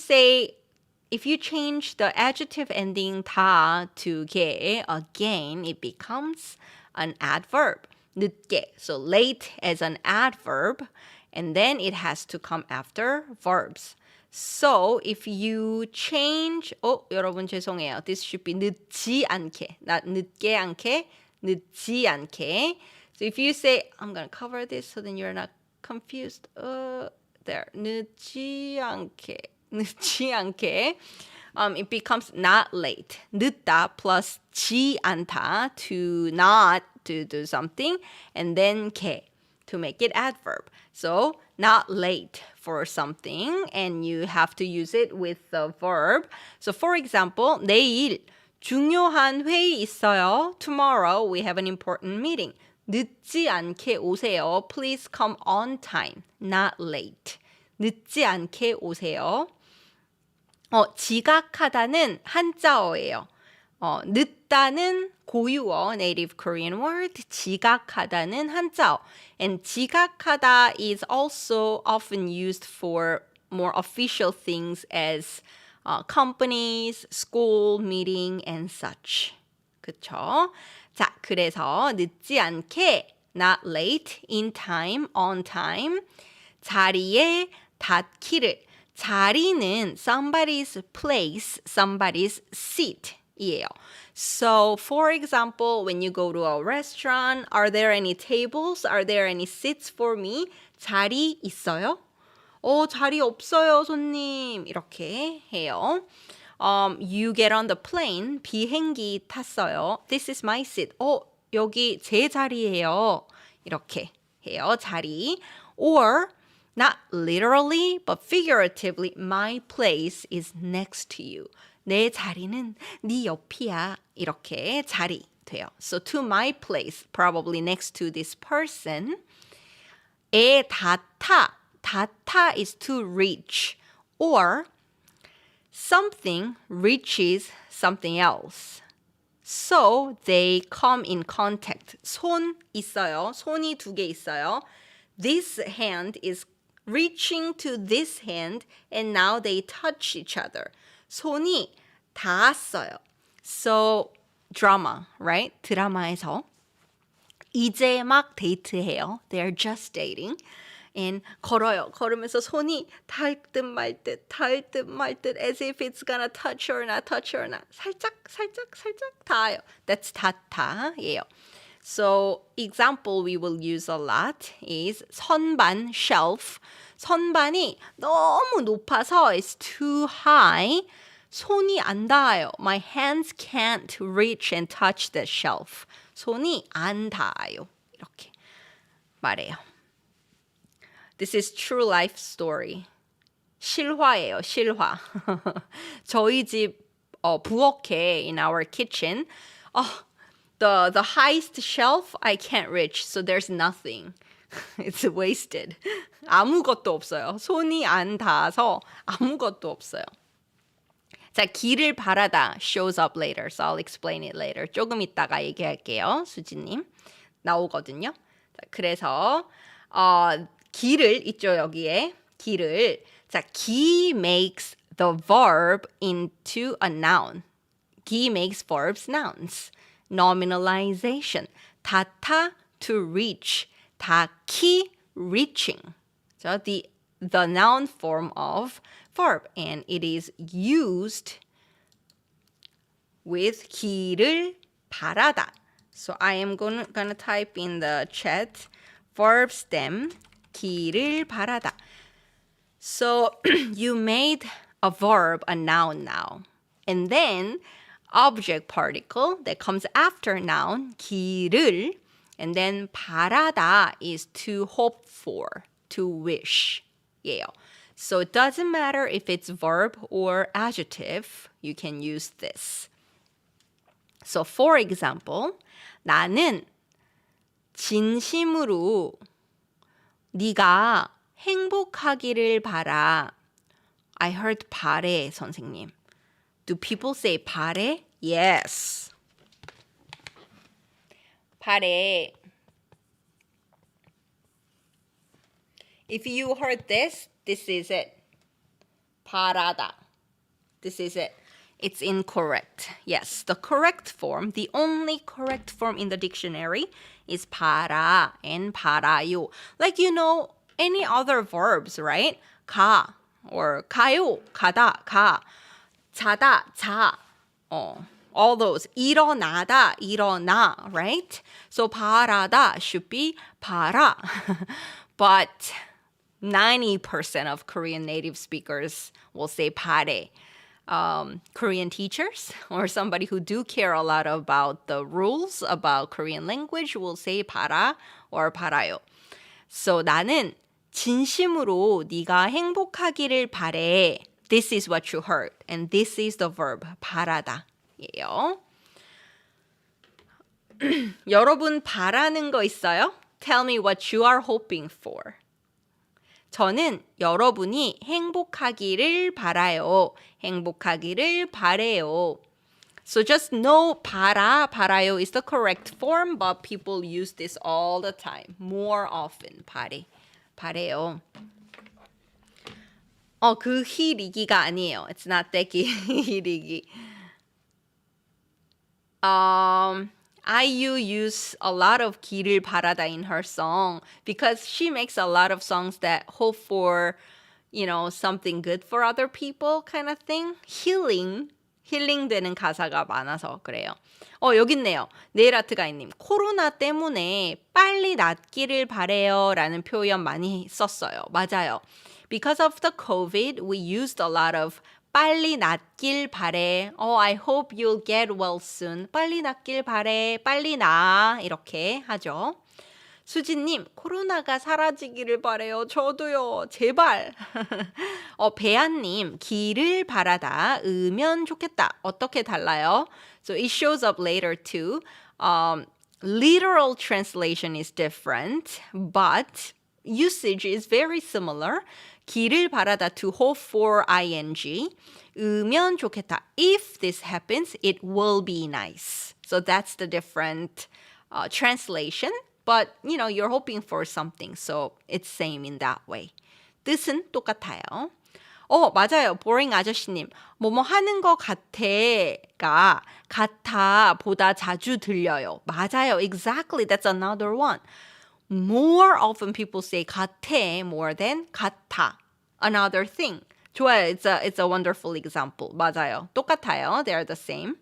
change the adjective ending 다 to 게 again, it becomes an adverb. 늦게. So late as an adverb, and then it has to come after verbs. So if you change, 여러분 죄송해요. This should be 늦지 않게, not 늦게 않게, 늦지 않게. So if you say, I'm going to cover this so then you're not confused. There, 늦지 않게, 늦지 않게. It becomes not late. 늦다 plus 지 않다 to not to do something, and then 게 to make it adverb. So not late for something, and you have to use it with the verb. So for example, 내일 중요한 회의 있어요. Tomorrow we have an important meeting. 늦지 않게 오세요. Please come on time, not late. 늦지 않게 오세요. 지각하다는 한자어예요. 늦다는 고유어, native Korean word. 지각하다는 한자어. And 지각하다 is also often used for more official things as companies, school, meeting, and such. 그쵸? 자, 그래서 늦지 않게, not late, in time, on time. 자리에 닿기를. 자리는 somebody's place, somebody's seat 이에요. So, for example, when you go to a restaurant, are there any tables? Are there any seats for me? 자리 있어요? 자리 없어요, 손님. 이렇게 해요. You get on the plane. 비행기 탔어요. This is my seat. 여기 제 자리예요. 이렇게 해요, 자리. Or not literally, but figuratively, my place is next to you. 내 자리는 네 옆이야. 이렇게 자리 돼요. So to my place, probably next to this person. 에 닿다. 닿다 is to reach. Or something reaches something else. So they come in contact. 손 있어요. 손이 두 개 있어요. This hand is reaching to this hand and now they touch each other. 손이 닿았어요. So drama, right? 드라마에서 이제 막 데이트해요. They're just dating. And 걸어요. 걸으면서 손이 닿을 듯 말 듯, 닿을 듯 말 듯, as if it's gonna touch or not, touch or not. 살짝, 살짝, 살짝 닿아요. That's 닿다예요. So example we will use a lot is 선반, shelf. 선반이 너무 높아서 it's too high. 손이 안 닿아요. My hands can't reach and touch the shelf. 손이 안 닿아요. 이렇게 말해요. This is true life story. 실화예요, 실화. 저희 집 부엌에 in our kitchen, the highest shelf I can't reach, so there's nothing. It's wasted. 아무것도 없어요. 손이 안 닿아서 아무것도 없어요. 자, 길을 바라다 shows up later, so I'll explain it later. 조금 있다가 얘기할게요, 수지님. 나오거든요. 자, 그래서 길을 있죠, 여기에. 길을. 자, 기 makes the verb into a noun. 기 makes verbs nouns. Nominalization. 닿다, to reach. 닿기, reaching. So the noun form of verb. And it is used with 길을 바라다. So I am gonna type in the chat verb stem 길을 바라다. So you made a verb a noun now. And then object particle that comes after noun 길을 and then 바라다 is to hope for, to wish. Yeah. So it doesn't matter if it's verb or adjective, you can use this. So for example, 나는 진심으로 네가 행복하기를 바라. I heard 바래, 선생님. Do people say 바래? Yes. 바래. If you heard this, this is it. 바라다. This is it. It's incorrect. Yes, the correct form, the only correct form in the dictionary is 바라 and 바라요. Like, you know, any other verbs, right? 가, or 가요, 가다, 가. 자다, 자. All those. 일어나다, 일어나, right? So 바라다 should be 바라. But 90% of Korean native speakers will say 바래. Korean teachers or somebody who do care a lot about the rules about Korean language will say 바라 or 바라요. So 나는 진심으로 네가 행복하기를 바래. This is what you heard. And this is the verb 바라다. 예요. 여러분 바라는 거 있어요? Tell me what you are hoping for. 저는 여러분이 행복하기를 바라요. 행복하기를 바래요. So just know 바라, 바라요 is the correct form, but people use this all the time. More often, 바래, 바래요. 그 희리기가 아니에요. It's not that 희리기. IU use a lot of 길을 바라다 in her song because she makes a lot of songs that hope for, you know, something good for other people kind of thing. 힐링되는 가사가 많아서 그래요. 여기 있네요. 네일아트가이님. 코로나 때문에 빨리 낫기를 바래요 라는 표현 많이 썼어요. 맞아요. Because of the COVID, we used a lot of 빨리 낫길 바래. I hope you'll get well soon. 빨리 낫길 바래. 빨리 나. 이렇게 하죠. 수진님, 코로나가 사라지기를 바래요. 저도요. 제발. 배아님, 길을 바라다 으면 좋겠다. 어떻게 달라요? So it shows up later too. Literal translation is different, but usage is very similar. 길을 바라다 to hope for ing. 으면 좋겠다. If this happens, it will be nice. So that's the different translation. But, you're hoping for something. So it's same in that way. 뜻은 똑같아요. 맞아요. 보링 아저씨님. 뭐뭐 하는 거 같아가 같아 보다 자주 들려요. 맞아요. Exactly. That's another one. More often people say 같아 more than 같아. Another thing. 좋아요. It's a wonderful example. 맞아요. 똑같아요. They're the same.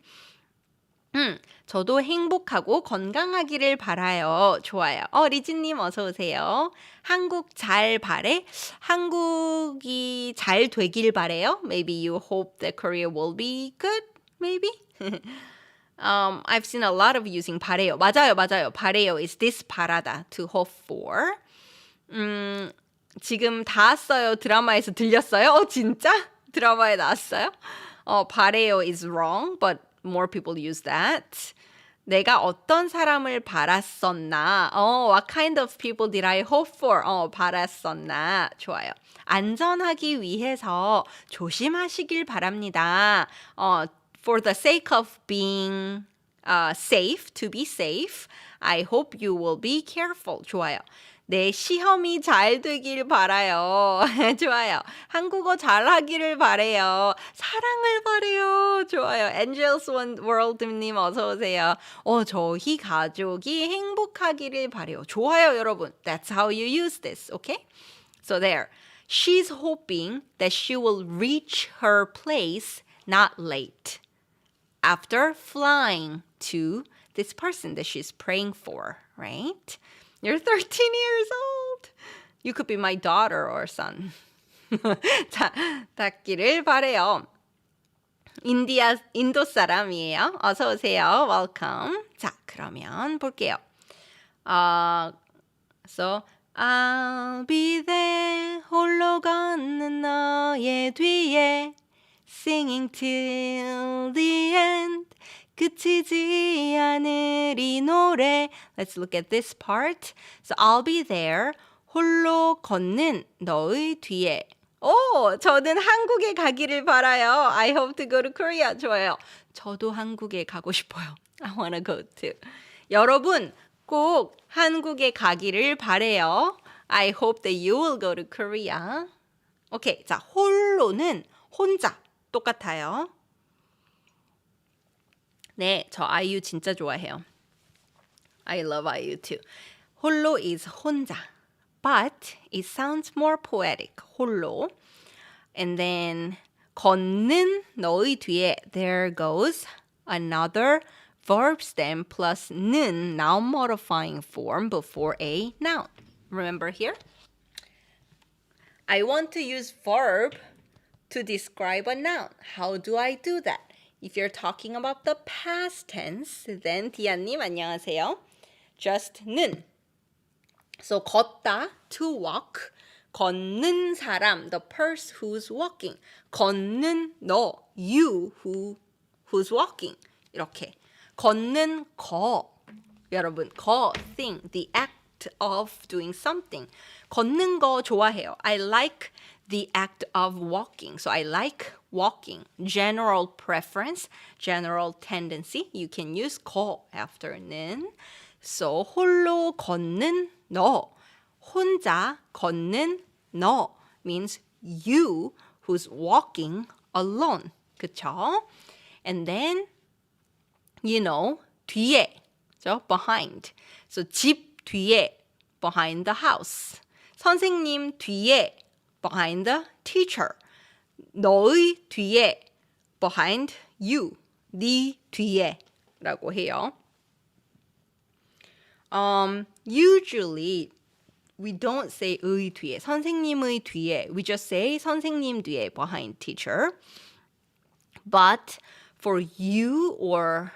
저도 행복하고 건강하기를 바라요. 좋아요. 리진님 어서 오세요. 한국 잘 바래? 한국이 잘 되길 바래요? Maybe you hope that Korea will be good? Maybe? I've seen a lot of using 바래요. 맞아요. 바래요 is this 바라다, to hope for. 지금 다 써요. 드라마에서 들렸어요? 진짜? 드라마에 나왔어요? 바래요 is wrong, but more people use that. 내가 어떤 사람을 바랐었나? What kind of people did I hope for? 바랐었나? 좋아요. 안전하기 위해서 조심하시길 바랍니다. For the sake of being safe, to be safe, I hope you will be careful. 좋아요. 내 시험이 잘 되길 바라요. 좋아요. 한국어 잘하기를 바래요. 사랑을 바래요. 좋아요. Angels World님 어서 오세요. 저희 가족이 행복하기를 바래요. 좋아요, 여러분. That's how you use this, okay? So there. She's hoping that she will reach her place not late after flying to this person that she's praying for, right? You're 13 years old. You could be my daughter or son. 자, 닿기를 바래요. 인도 사람이에요. 어서 오세요. Welcome. 자, 그러면 볼게요. So I'll be there 홀로 걷는 너의 뒤에 singing till the end. 그치지 않을 이 노래. Let's look at this part. So I'll be there. 홀로 걷는 너의 뒤에. 저는 한국에 가기를 바라요. I hope to go to Korea. 좋아요. 저도 한국에 가고 싶어요. I wanna go too. 여러분 꼭 한국에 가기를 바래요. I hope that you will go to Korea. 오케이. 자, 홀로는 혼자 똑같아요. 네, 저 아이유 진짜 좋아해요. I love IU too. 홀로 is 혼자, but it sounds more poetic. 홀로. And then 걷는 너의 뒤에 there goes another verb stem plus 는 noun modifying form before a noun. Remember here? I want to use verb to describe a noun. How do I do that? If you're talking about the past tense, then 디아님 안녕하세요. Just 는. So 걷다, to walk. 걷는 사람, the person who's walking. 걷는 너, you who's walking. 이렇게. 걷는 거. 여러분, 거, thing, the act of doing something. 걷는 거 좋아해요. I like the act of walking. So I like walking. General preference, general tendency. You can use 거 after 는. So 홀로 걷는 너. 혼자 걷는 너 means you who's walking alone. 그쵸? And then, 뒤에. So behind. So 집 뒤에. Behind the house. 선생님 뒤에. Behind the teacher. 너의 뒤에. Behind you. 네 뒤에. 라고 해요. Usually, we don't say 의 뒤에, 선생님의 뒤에. We just say 선생님 뒤에, behind teacher. But for you or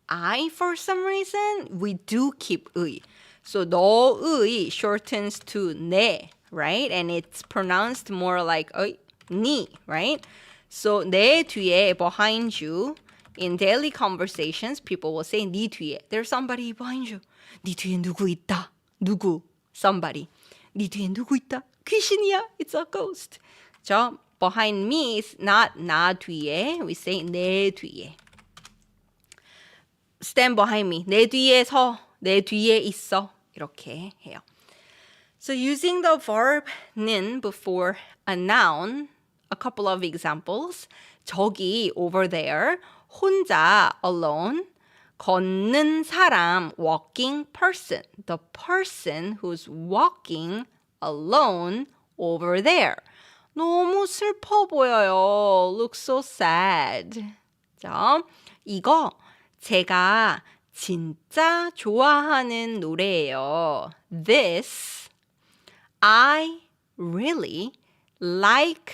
I, for some reason, we do keep 의. So 너의 shortens to 내, right? And it's pronounced more like 니, right? So 내 뒤에, behind you, in daily conversations, people will say 니 뒤에. There's somebody behind you. 니 뒤에 누구 있다. 누구? Somebody. 니 뒤에 누구 있다. 귀신이야. It's a ghost. So behind me is not 나 뒤에. We say 내 뒤에. Stand behind me. 내 뒤에 서. 내 뒤에 있어. 이렇게 해요. So using the verb 는 before a noun, a couple of examples. 저기, over there, 혼자, alone, 걷는 사람, walking person. The person who's walking alone over there. 너무 슬퍼 보여요. Looks so sad. 자, 이거 제가 진짜 좋아하는 노래예요. This, I really like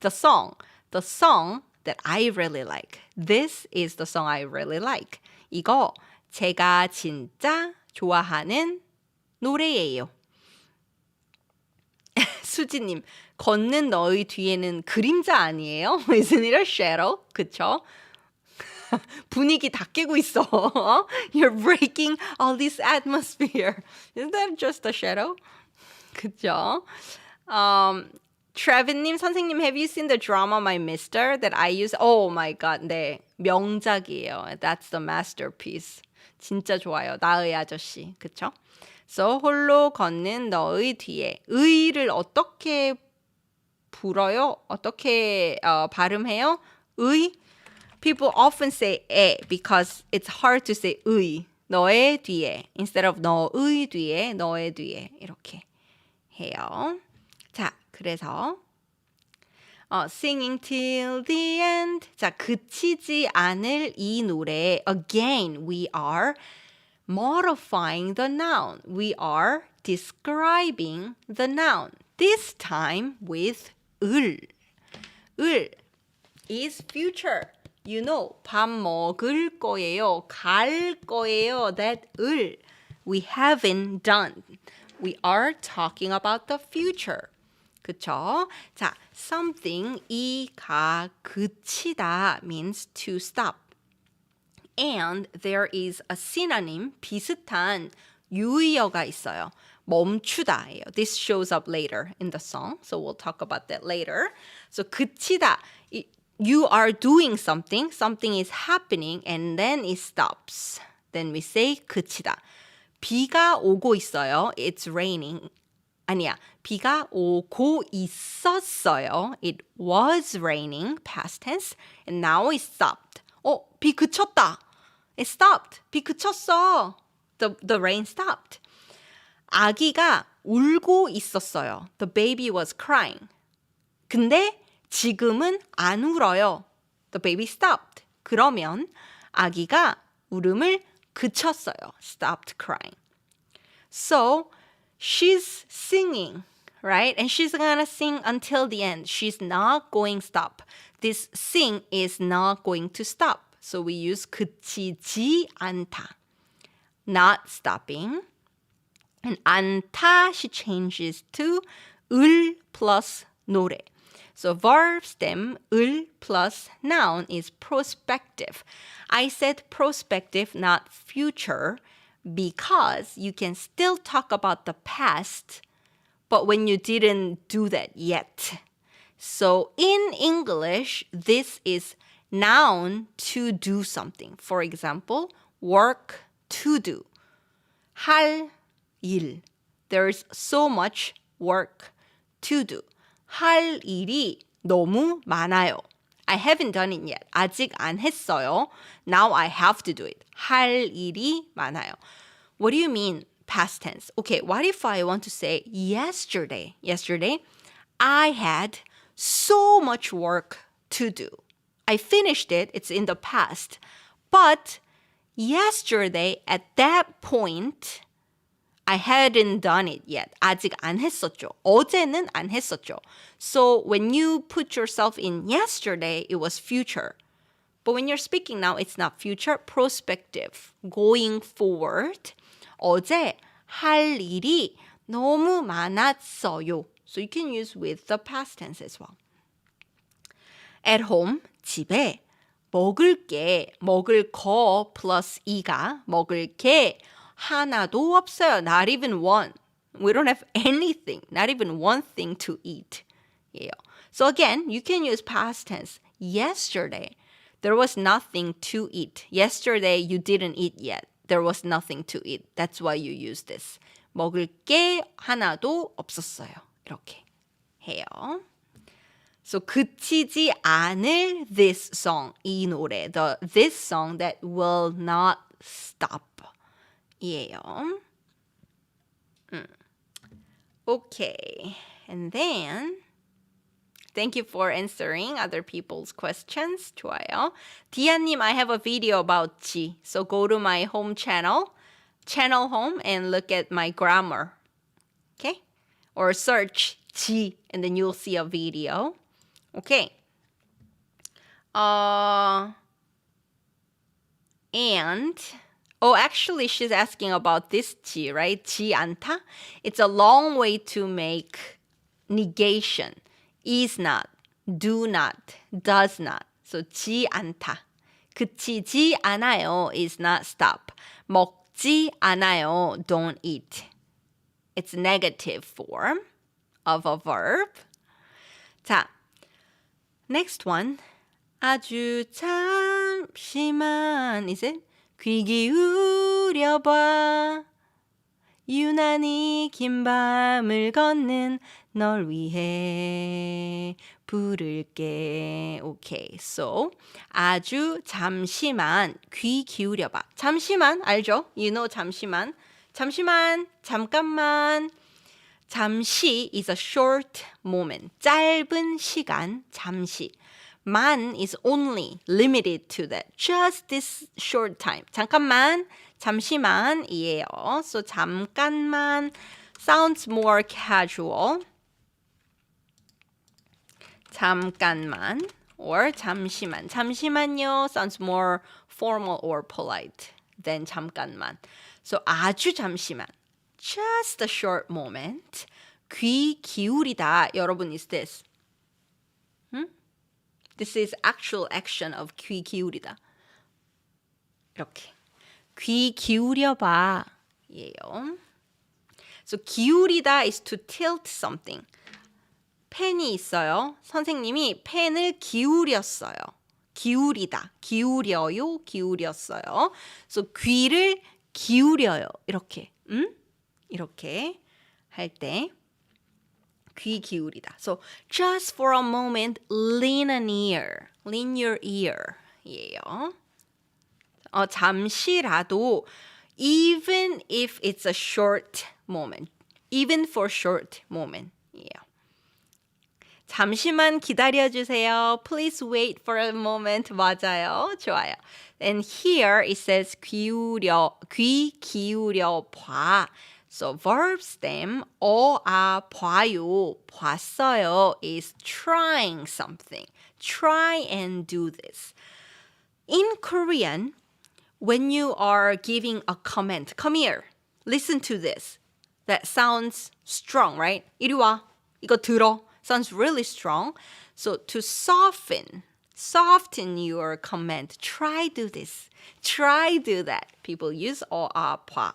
the song. The song that I really like. This is the song I really like. 이거 제가 진짜 좋아하는 노래예요. 수지님, 걷는 너의 뒤에는 그림자 아니에요? Isn't it a shadow? 그쵸? 분위기 다 깨고 있어. You're breaking all this atmosphere. Isn't that just a shadow? 그쵸? Trevin님, 선생님, have you seen the drama My Mister that I use? Oh my god, 네. 명작이에요. That's the masterpiece. 진짜 좋아요. 나의 아저씨. 그쵸? So, 홀로 걷는 너의 뒤에. 의를 어떻게 불어요? 어떻게 발음해요? 의? People often say 에 because it's hard to say 의. 너의 뒤에. Instead of 너의 뒤에, 너의 뒤에. 이렇게 해요. 자, 그래서 singing till the end. 자, 그치지 않을 이 노래. Again, we are modifying the noun. We are describing the noun. This time with 을. 을 is future. You know, 밥 먹을 거예요. 갈 거예요. That 을. We haven't done. We are talking about the future. 그쵸? 자, something 이가 그치다 means to stop. And there is a synonym, 비슷한 유의어가 있어요. 멈추다예요. This shows up later in the song, so we'll talk about that later. So 그치다, you are doing something, something is happening, and then it stops. Then we say 그치다. 비가 오고 있어요. It's raining. 아니야, 비가 오고 있었어요. It was raining, past tense, and now it stopped. 비 그쳤다. It stopped. 비 그쳤어. The rain stopped. 아기가 울고 있었어요. The baby was crying. 근데 지금은 안 울어요. The baby stopped. 그러면 아기가 울음을 그쳤어요. Stopped crying. So she's singing, right? And she's gonna sing until the end. She's not going to stop. This sing is not going to stop. So we use 그치지 않다. Not stopping. And 않다, she changes to 을 plus 노래. So verb stem 을 plus noun is prospective. I said prospective, not future, because you can still talk about the past, but when you didn't do that yet. So in English, this is noun to do something. For example, work, to do. 할 일. There's so much work to do. 할 일이 너무 많아요. I haven't done it yet. 아직 안 했어요. Now I have to do it. 할 일이 많아요. What do you mean past tense? Okay, what if I want to say yesterday? Yesterday, I had so much work to do. I finished it. It's in the past. But yesterday, at that point, I hadn't done it yet. 아직 안 했었죠. 어제는 안 했었죠. So when you put yourself in yesterday, it was future. But when you're speaking now, it's not future, prospective, going forward. 어제 할 일이 너무 많았어요. So you can use with the past tense as well. At home, 집에 먹을 거 plus 이가 먹을 게 하나도 없어요. Not even one. We don't have anything, not even one thing to eat. Yeah. So again, you can use past tense. Yesterday, there was nothing to eat. Yesterday, you didn't eat yet. There was nothing to eat. That's why you use this. 먹을 게 하나도 없었어요. 이렇게 해요. So 그치지 않을 this song, 이 노래. This song that will not stop. 이에요. Okay. And then, thank you for answering other people's questions. 좋아요. 디아님, I have a video about 지. So go to my home channel home, and look at my grammar. Okay? Or search 지, and then you'll see a video. Okay. And, actually, she's asking about this 지, right? 지 않다? It's a long way to make negation. Is not, do not, does not. So 지 않다. 그치지 않아요 is not stop. 먹지 않아요, don't eat. It's negative form of a verb. 자, next one. 아주 잠시만, is it? 귀 기울여봐. 유난히 긴 밤을 걷는 널 위해 부를게. Okay, so 아주 잠시만 귀 기울여봐. 잠시만 알죠? You know 잠시만. 잠시만, 잠깐만. 잠시 is a short moment. 짧은 시간, 잠시. 만 is only limited to that. Just this short time. 잠깐만, 잠시만이에요. So 잠깐만 sounds more casual. 잠깐만 or 잠시만. 잠시만요 sounds more formal or polite than 잠깐만. So 아주 잠시만. Just a short moment. 귀 기울이다. 여러분, is this? This is actual action of 귀 기울이다. 이렇게. 귀 기울여봐. 예요. So 기울이다 is to tilt something. 펜이 있어요. 선생님이 펜을 기울였어요. 기울이다. 기울여요. 기울였어요. So 귀를 기울여요. 이렇게. 이렇게 할 때. 귀 기울이다. So just for a moment, lean an ear. Lean your ear. 예요. 잠시라도 even if it's a short moment. Even for short moment. 예요. 잠시만 기다려주세요. Please wait for a moment. 맞아요. 좋아요. And here it says 귀 기울여 봐. So verb stem 봐요, 봤어요 is trying something. Try and do this. In Korean, when you are giving a comment, come here, listen to this. That sounds strong, right? 이리 와, 이거 들어. Sounds really strong. So to soften your comment, try do this. Try do that. People use 봐.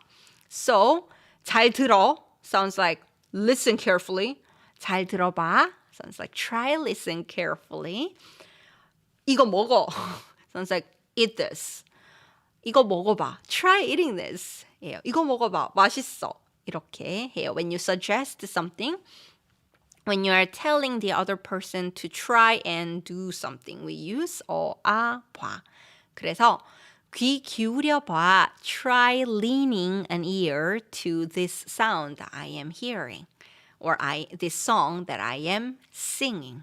So 잘 들어 sounds like listen carefully. 잘 들어봐 sounds like try listen carefully. 이거 먹어 sounds like eat this. 이거 먹어봐. Try eating this. 예요. 이거 먹어봐. 맛있어. 이렇게 해요. When you suggest something, when you are telling the other person to try and do something, we use 봐. 그래서 귀 기울여봐. Try leaning an ear to this sound that I am hearing. Or this song that I am singing.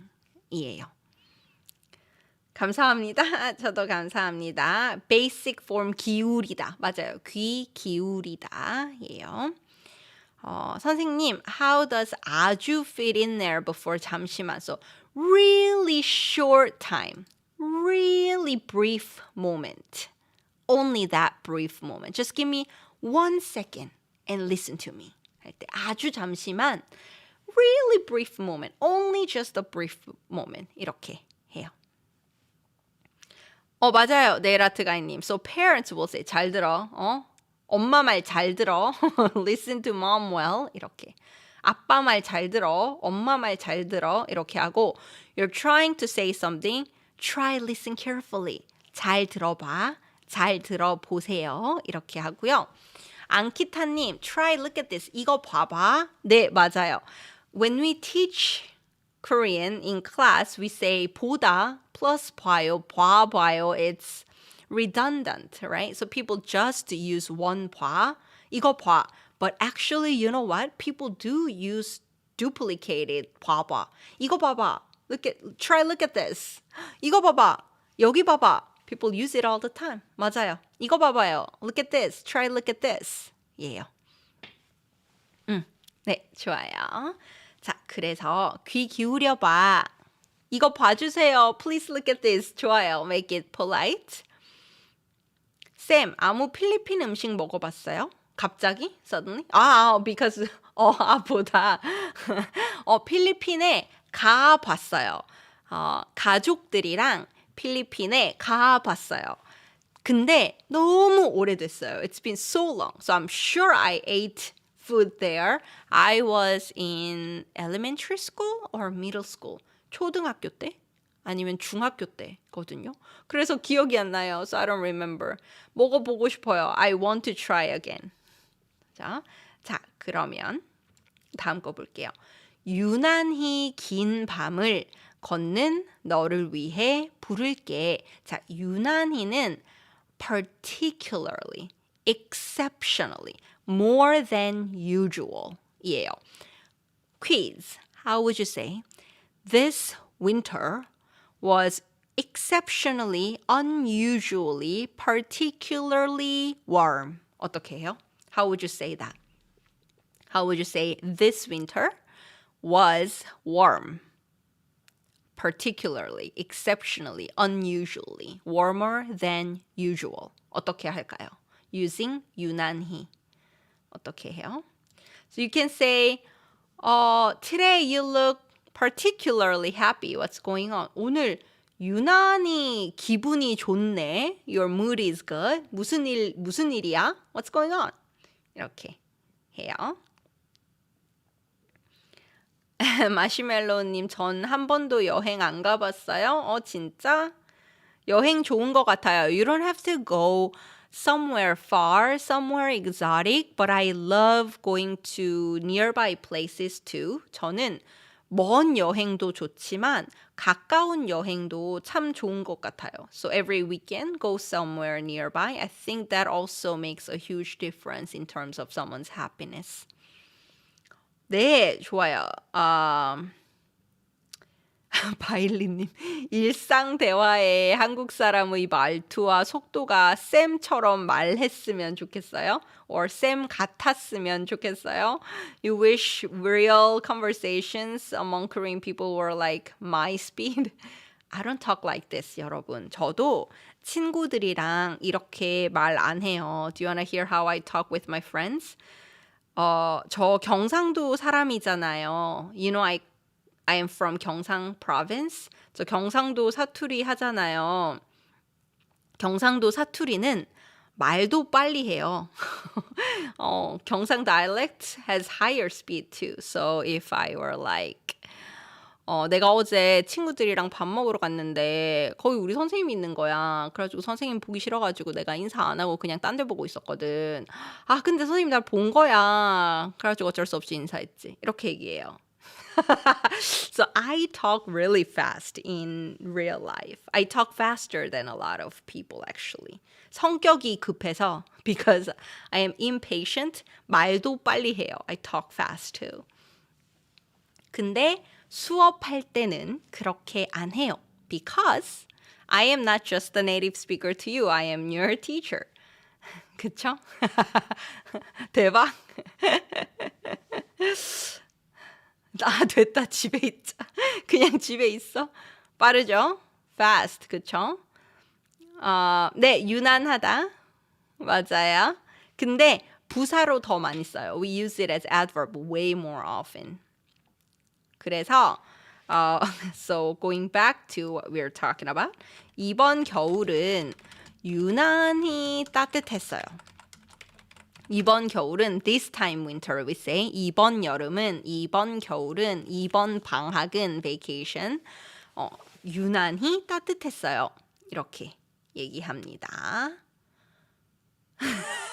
이에요. 감사합니다. 저도 감사합니다. Basic form 기울이다. 맞아요. 귀 기울이다. 예요. 선생님, how does 아주 fit in there before 잠시만? So really short time, really brief moment. Only that brief moment. Just give me 1 second and listen to me. 할 때 아주 잠시만, really brief moment. Only just a brief moment. 이렇게 해요. 맞아요. 네일아트 가이님. So parents will say, 잘 들어. 엄마 말 잘 들어. Listen to mom well. 이렇게. 아빠 말 잘 들어. 엄마 말 잘 들어. 이렇게 하고 You're trying to say something. Try listen carefully. 잘 들어봐. 잘 들어보세요. 이렇게 하고요. 안키타님, try look at this. 이거 봐봐. 네, 맞아요. When we teach Korean in class, we say 보다 plus 봐요, 봐봐요. It's redundant, right? So people just use one 봐, 이거 봐. But actually, you know what? People do use duplicated 봐봐. 이거 봐봐. Try look at this. 이거 봐봐. 여기 봐봐. People use it all the time. 맞아요. 이거 봐봐요. Look at this. Try look at this. 예요. 네, 좋아요. 자, 그래서 귀 기울여봐. 이거 봐주세요. Please look at this. 좋아요. Make it polite. 쌤, 아무 필리핀 음식 먹어봤어요? 갑자기? Suddenly? because 보다. 필리핀에 가봤어요. 가족들이랑 필리핀에 가봤어요. 근데 너무 오래됐어요. It's been so long. So I'm sure I ate food there. I was in elementary school or middle school. 초등학교 때? 아니면 중학교 때거든요. 그래서 기억이 안 나요. So I don't remember. 먹어보고 싶어요. I want to try again. 자, 그러면 다음 거 볼게요. 유난히 긴 밤을 걷는 너를 위해 부를게. 자, 유난히는 particularly, exceptionally, more than usual 이에요. Quiz. How would you say? This winter was exceptionally, unusually, particularly warm. 어떻게 해요? How would you say that? How would you say this winter was warm? Particularly, exceptionally, unusually, warmer than usual. 어떻게 할까요? Using 유난히. 어떻게 해요? So you can say, today you look particularly happy. What's going on? 오늘 유난히 기분이 좋네. Your mood is good. 무슨 일이야? What's going on? 이렇게 해요. 마시멜로우님, 전 한 번도 여행 안 가봤어요. 진짜? 여행 좋은 것 같아요. You don't have to go somewhere far, somewhere exotic, but I love going to nearby places too. 저는 먼 여행도 좋지만 가까운 여행도 참 좋은 것 같아요. So every weekend, go somewhere nearby. I think that also makes a huge difference in terms of someone's happiness. 네, 좋아요. 바일리님, 일상 대화에 한국 사람의 말투와 속도가 쌤처럼 말했으면 좋겠어요? Or 쌤 같았으면 좋겠어요? You wish real conversations among Korean people were like my speed? I don't talk like this, 여러분. 저도 친구들이랑 이렇게 말 안 해요. Do you want to hear how I talk with my friends? 저 경상도 사람이잖아요. You know, I am from 경상 province. 저 경상도 사투리 하잖아요. 경상도 사투리는 말도 빨리 해요. 경상 dialect has higher speed too. So if I were like 내가 어제 친구들이랑 밥 먹으러 갔는데 거기 우리 선생님이 있는 거야. 그래가지고 선생님 보기 싫어가지고 내가 인사 안 하고 그냥 딴 데 보고 있었거든. 근데 선생님 날 본 거야. 그래가지고 어쩔 수 없이 인사했지. 이렇게 얘기해요. So I talk really fast in real life. I talk faster than a lot of people actually. 성격이 급해서 because I am impatient. 말도 빨리 해요. I talk fast too. 근데 수업할 때는 그렇게 안 해요. Because I am not just a native speaker to you. I am your teacher. 그쵸? 대박. 아, 됐다. 집에 있자. 그냥 집에 있어. 빠르죠? fast. 그쵸? 네, 유난하다. 맞아요. 근데 부사로 더 많이 써요. We use it as adverb way more often. 그래서 so going back to what we were talking about. 이번 겨울은 유난히 따뜻했어요. 이번 겨울은 this time winter we say. 이번 여름은, 이번 겨울은, 이번 방학은 vacation. 유난히 따뜻했어요. 이렇게 얘기합니다.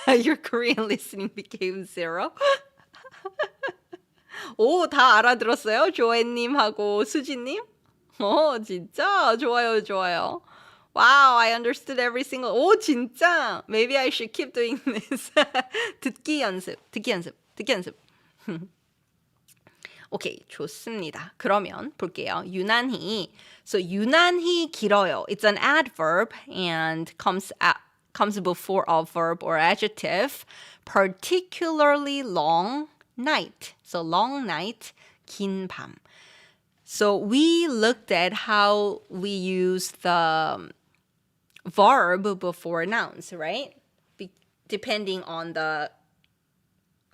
Your Korean listening became zero. 오, 다 알아들었어요? 조앤님하고 수지님? 진짜? 좋아요, 좋아요. Wow, I understood every single. 오, 진짜? Maybe I should keep doing this. 듣기 연습, 듣기 연습, 듣기 연습. 오케이, 좋습니다. 그러면 볼게요. 유난히. So 유난히 길어요. It's an adverb and comes before a verb or adjective. Particularly long night. So long night, 긴 밤. So we looked at how we use the verb before nouns, right? Depending on the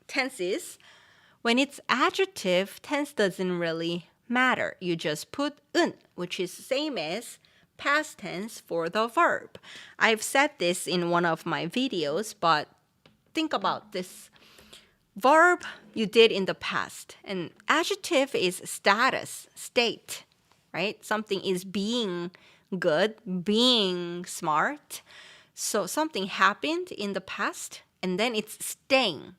tenses. When it's adjective, tense doesn't really matter. You just put 은, which is same as past tense for the verb. I've said this in one of my videos, but think about this. Verb you did in the past, and adjective is status, state, right? Something is being good, being smart. So something happened in the past, and then it's staying.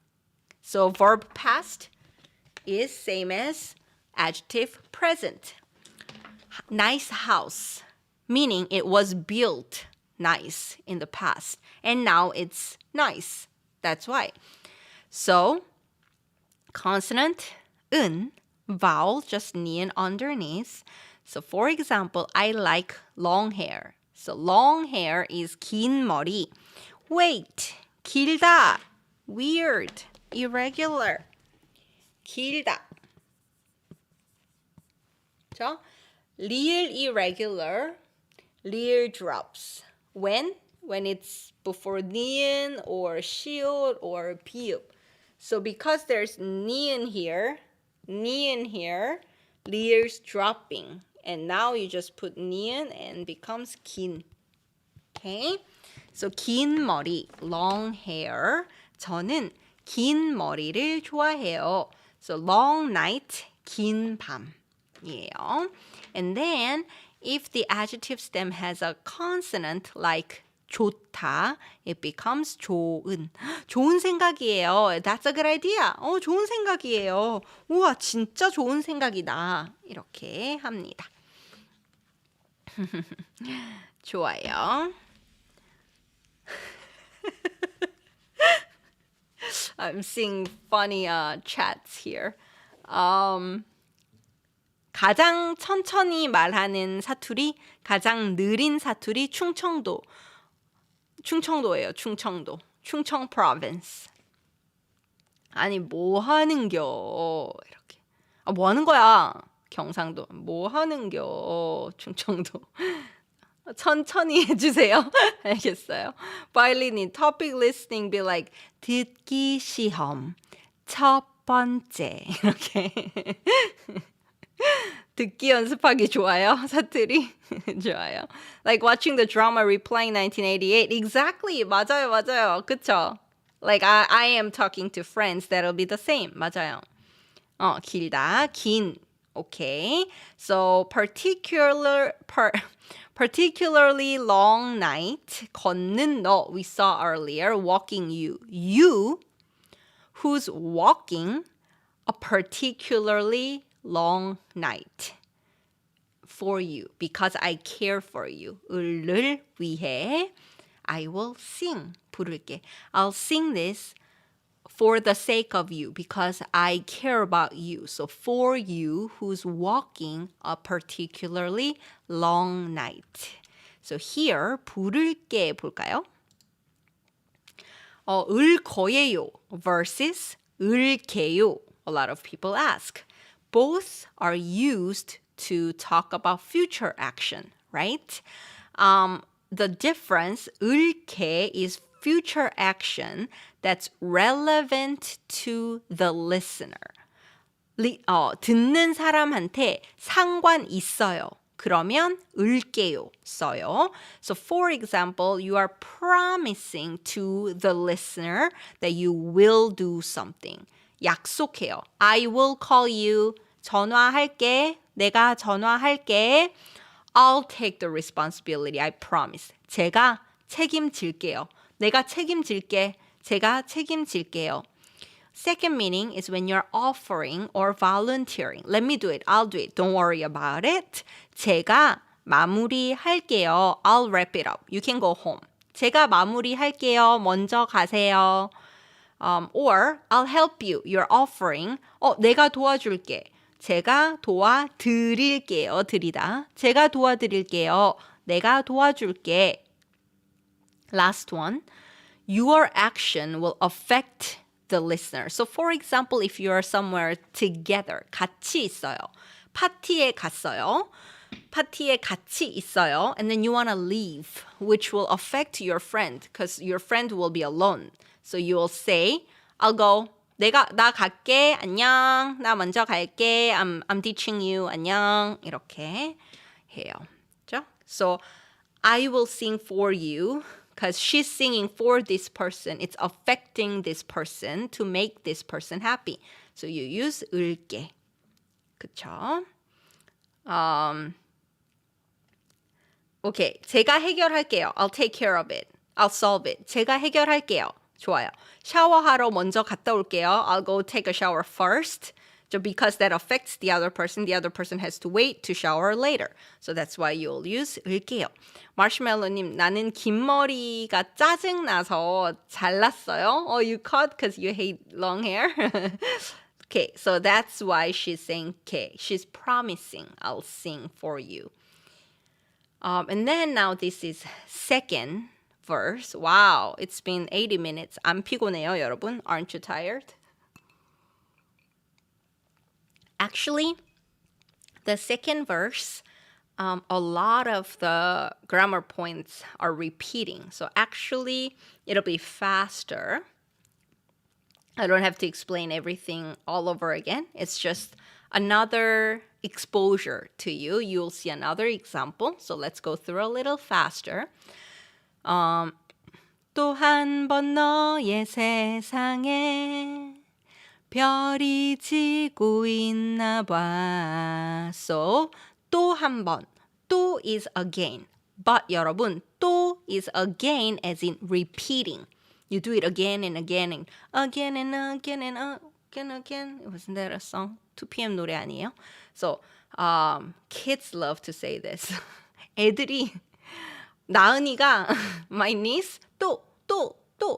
So verb past is same as adjective present. Nice house, meaning it was built nice in the past, and now it's nice. That's why. So, consonant, 은, vowel, just 니은 underneath. So, for example, I like long hair. So, long hair is 긴 머리. Wait, 길다, weird, irregular. 길다. 자, real irregular, real drops. When it's before 니은 or 시옷 or 비읍. So because there's 니은 here, real's dropping. And now you just put 니은 and becomes 긴. Okay? So 긴 머리, long hair. 저는 긴 머리를 좋아해요. So long night, 긴 밤이에요. And then if the adjective stem has a consonant like 좋다, it becomes 좋은. 좋은 생각이에요. That's a good idea. 좋은 생각이에요. 우와, 진짜 좋은 생각이다. 이렇게 합니다. 좋아요. I'm seeing funny chats here. 가장 천천히 말하는 사투리, 가장 느린 사투리, 충청도예요. 충청 province. 아니 뭐 하는겨 이렇게. 뭐 하는 거야? 경상도. 뭐 하는겨? 충청도. 천천히 해주세요. 알겠어요. 바일리님, topic listening be like 듣기 시험 첫 번째 이렇게. 듣기 연습하기 좋아요. 사투리 좋아요. Like watching the drama Replying 1988. Exactly. 맞아요. 그쵸? Like I am talking to friends that'll be the same. 맞아요. 길다. 긴. Okay. So particularly long night. 걷는 너. We saw earlier. Walking you. You who's walking a particularly long night for you because I care for you. 을을 위해 I will sing. 부를게. I'll sing this for the sake of you because I care about you. So for you who's walking a particularly long night. So here 부를게 볼까요? 을 거예요 versus 을게요. A lot of people ask. Both are used to talk about future action, right? The difference, 을게 is future action that's relevant to the listener. 듣는 사람한테 상관 있어요. 그러면 을게요 써요. So for example, you are promising to the listener that you will do something. 약속해요. I will call you. 전화할게. 내가 전화할게. I'll take the responsibility. I promise. 제가 책임질게요. 내가 책임질게. 제가 책임질게요. Second meaning is when you're offering or volunteering. Let me do it. I'll do it. Don't worry about it. 제가 마무리할게요. I'll wrap it up. You can go home. 제가 마무리할게요. 먼저 가세요. Or I'll help you. You're offering. 내가 도와줄게. 제가 도와드릴게요. 드리다. 제가 도와드릴게요. 내가 도와줄게. Last one. Your action will affect the listener. So for example, if you are somewhere together, 같이 있어요. 파티에 갔어요. 파티에 같이 있어요. And then you want to leave, which will affect your friend because your friend will be alone. So you will say, I'll go. 나 갈게. 안녕. 나 먼저 갈게. I'm teaching you. 안녕. 이렇게 해요. 그렇죠? So I will sing for you. Because she's singing for this person. It's affecting this person to make this person happy. So you use 을게. 그쵸? Okay. 제가 해결할게요. I'll take care of it. I'll solve it. 제가 해결할게요. 좋아요. 샤워하러 먼저 갔다 올게요. I'll go take a shower first. So because that affects the other person has to wait to shower later. So that's why you'll use 을게요. 마시멜로님, 나는 긴 머리가 짜증나서 잘랐어요. You cut because you hate long hair? Okay, so that's why she's saying 게. She's promising, I'll sing for you. And then now this is second verse. Wow, it's been 80 minutes. 안 피곤해요, 여러분? Aren't you tired? Actually, the second verse, a lot of the grammar points are repeating. So actually, it'll be faster. I don't have to explain everything all over again. It's just another exposure to you. You'll see another example. So let's go through a little faster. 또 한 번 너의 세상에 별이 지고 있나 봐. So, 또 한 번. 또 is again. But 여러분, 또 is again as in repeating. You do it again and again and again and again and again. Wasn't that a song? 2PM 노래 아니에요? So, kids love to say this. 애들이, 나은이가, my niece, 또.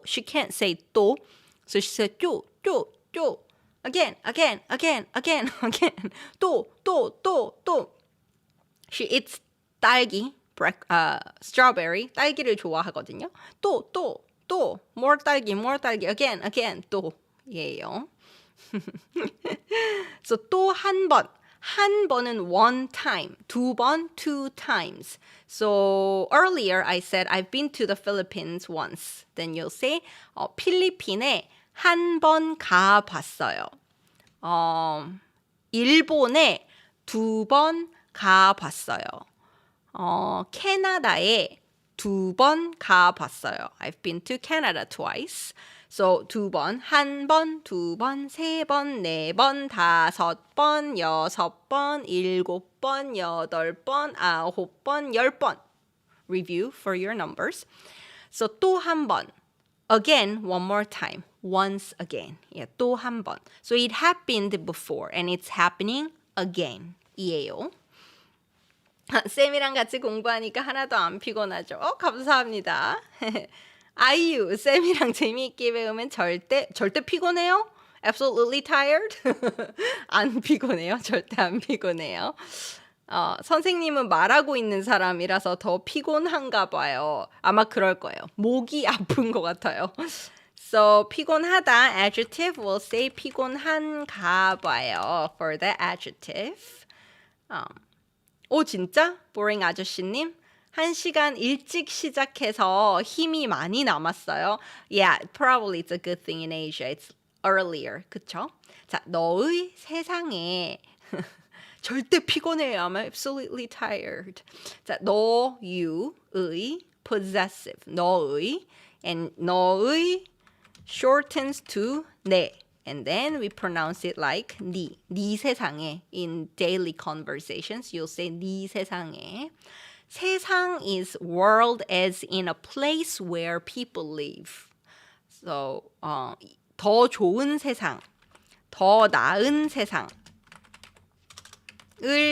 She can't say 또. So she said 또. Again. 또. She eats 딸기, strawberry. 딸기를 좋아하거든요. 또. More 딸기. Again. 또. 예요. So 또 한 번. 한 번은 one time. 두 번, two times. So earlier I said I've been to the Philippines once. Then you'll say 필리핀에 한 번 가봤어요. 일본에 두 번 가봤어요. 캐나다에 두 번 가봤어요. I've been to Canada twice. So 두 번, 한 번, 두 번, 세 번, 네 번, 다섯 번, 여섯 번, 일곱 번, 여덟 번, 아홉 번, 열 번. Review for your numbers. So 또 한 번. Again, one more time. Once again. Yeah, 또 한 번. So it happened before and it's happening again. 이에요. 쌤이랑 같이 공부하니까 하나도 안 피곤하죠. 감사합니다. 아이유, 쌤이랑 재미있게 배우면 절대 피곤해요? Absolutely tired? 안 피곤해요. 절대 안 피곤해요. 선생님은 말하고 있는 사람이라서 더 피곤한가 봐요. 아마 그럴 거예요. 목이 아픈 것 같아요. So 피곤하다 adjective will say 피곤한가 봐요 for the adjective. 오 진짜? boring 아저씨님 1시간 일찍 시작해서 힘이 많이 남았어요. Yeah, probably it's a good thing in Asia. It's earlier. 그쵸? 자, 너의 세상에 절대 피곤해요. I'm absolutely tired. 자, 너, you의 possessive. 너의 and 너의 shortens to 내. And then we pronounce it like 네. 네 세상에. In daily conversations, you'll say 네 세상에. 세상 is world as in a place where people live. So, 더 좋은 세상, 더 나은 세상을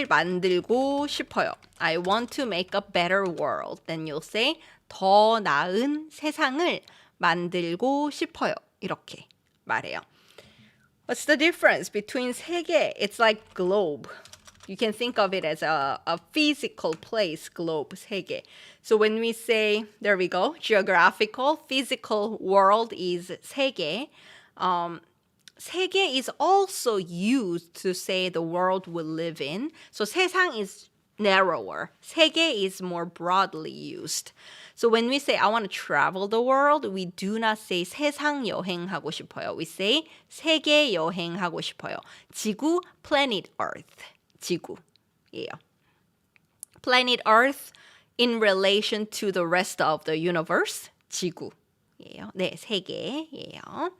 만들고 싶어요. I want to make a better world. Then you'll say 더 나은 세상을 만들고 싶어요. 이렇게 말해요. What's the difference between 세계? It's like globe. You can think of it as a physical place, globe, 세계. So when we say, there we go, geographical, physical world is 세계. 세계 is also used to say the world we live in. So 세상 is narrower. 세계 is more broadly used. So when we say I want to travel the world, we do not say 세상 여행하고 싶어요. We say 세계 여행하고 싶어요. 지구, planet Earth. 지구예요. Planet Earth in relation to the rest of the universe. 지구예요. 네, 세계예요.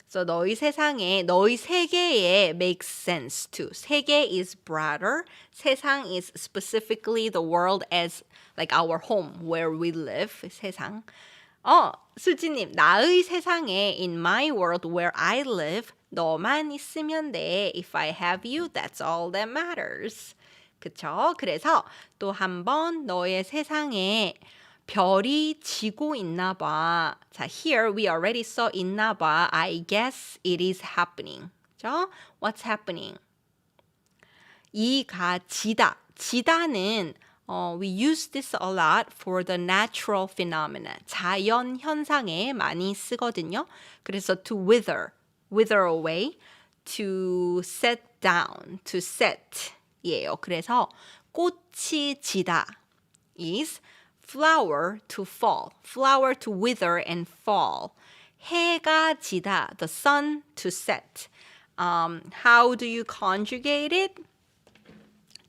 So 너희 세상에, 너희 세계에 makes sense too. 세계 is broader. 세상 is specifically the world as like our home where we live. 세상. 수지님, 나의 세상에 in my world where I live 너만 있으면 돼. If I have you, that's all that matters. 그쵸? 그래서 또 한 번 너의 세상에 별이 지고 있나 봐. 자, here we already saw 있나 봐. I guess it is happening. 그죠? What's happening? 이가 지다. 지다는 we use this a lot for the natural phenomena. 자연 현상에 많이 쓰거든요. 그래서 to wither away, to set down, to set 예요. 그래서 꽃이 지다 is flower to fall, flower to wither and fall. 해가 지다, the sun to set. How do you conjugate it?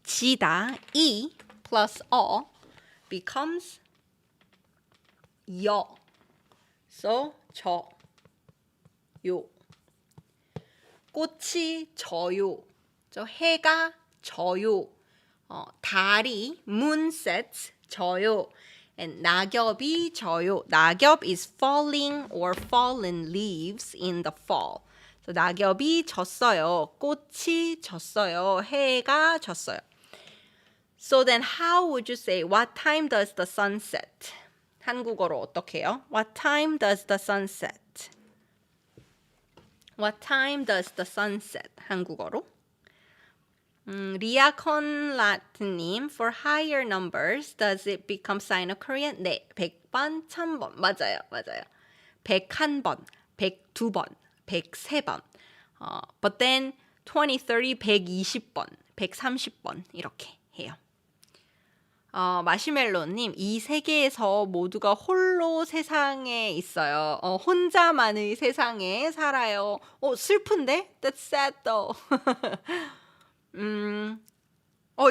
지다, e plus o becomes 여. So, 저, 요. 꽃이 져요. 저 해가 져요. 달이 moon sets 져요. And 낙엽이 져요. 낙엽 is falling or fallen leaves in the fall. So 낙엽이 졌어요. 꽃이 졌어요. 해가 졌어요. So then how would you say what time does the sun set? 한국어로 어떻게 해요? What time does the sun set? What time does the sun set? 한국어로? 리아컨라트님, for higher numbers, does it become Sino-Korean? 네, 100번, 1000번. 맞아요. 101번, 102번, 103번. But then 20, 30, 120번, 130번 이렇게 해요. 마시멜로님, 이 세계에서 모두가 홀로 세상에 있어요. 혼자만의 세상에 살아요. 슬픈데? That's sad though.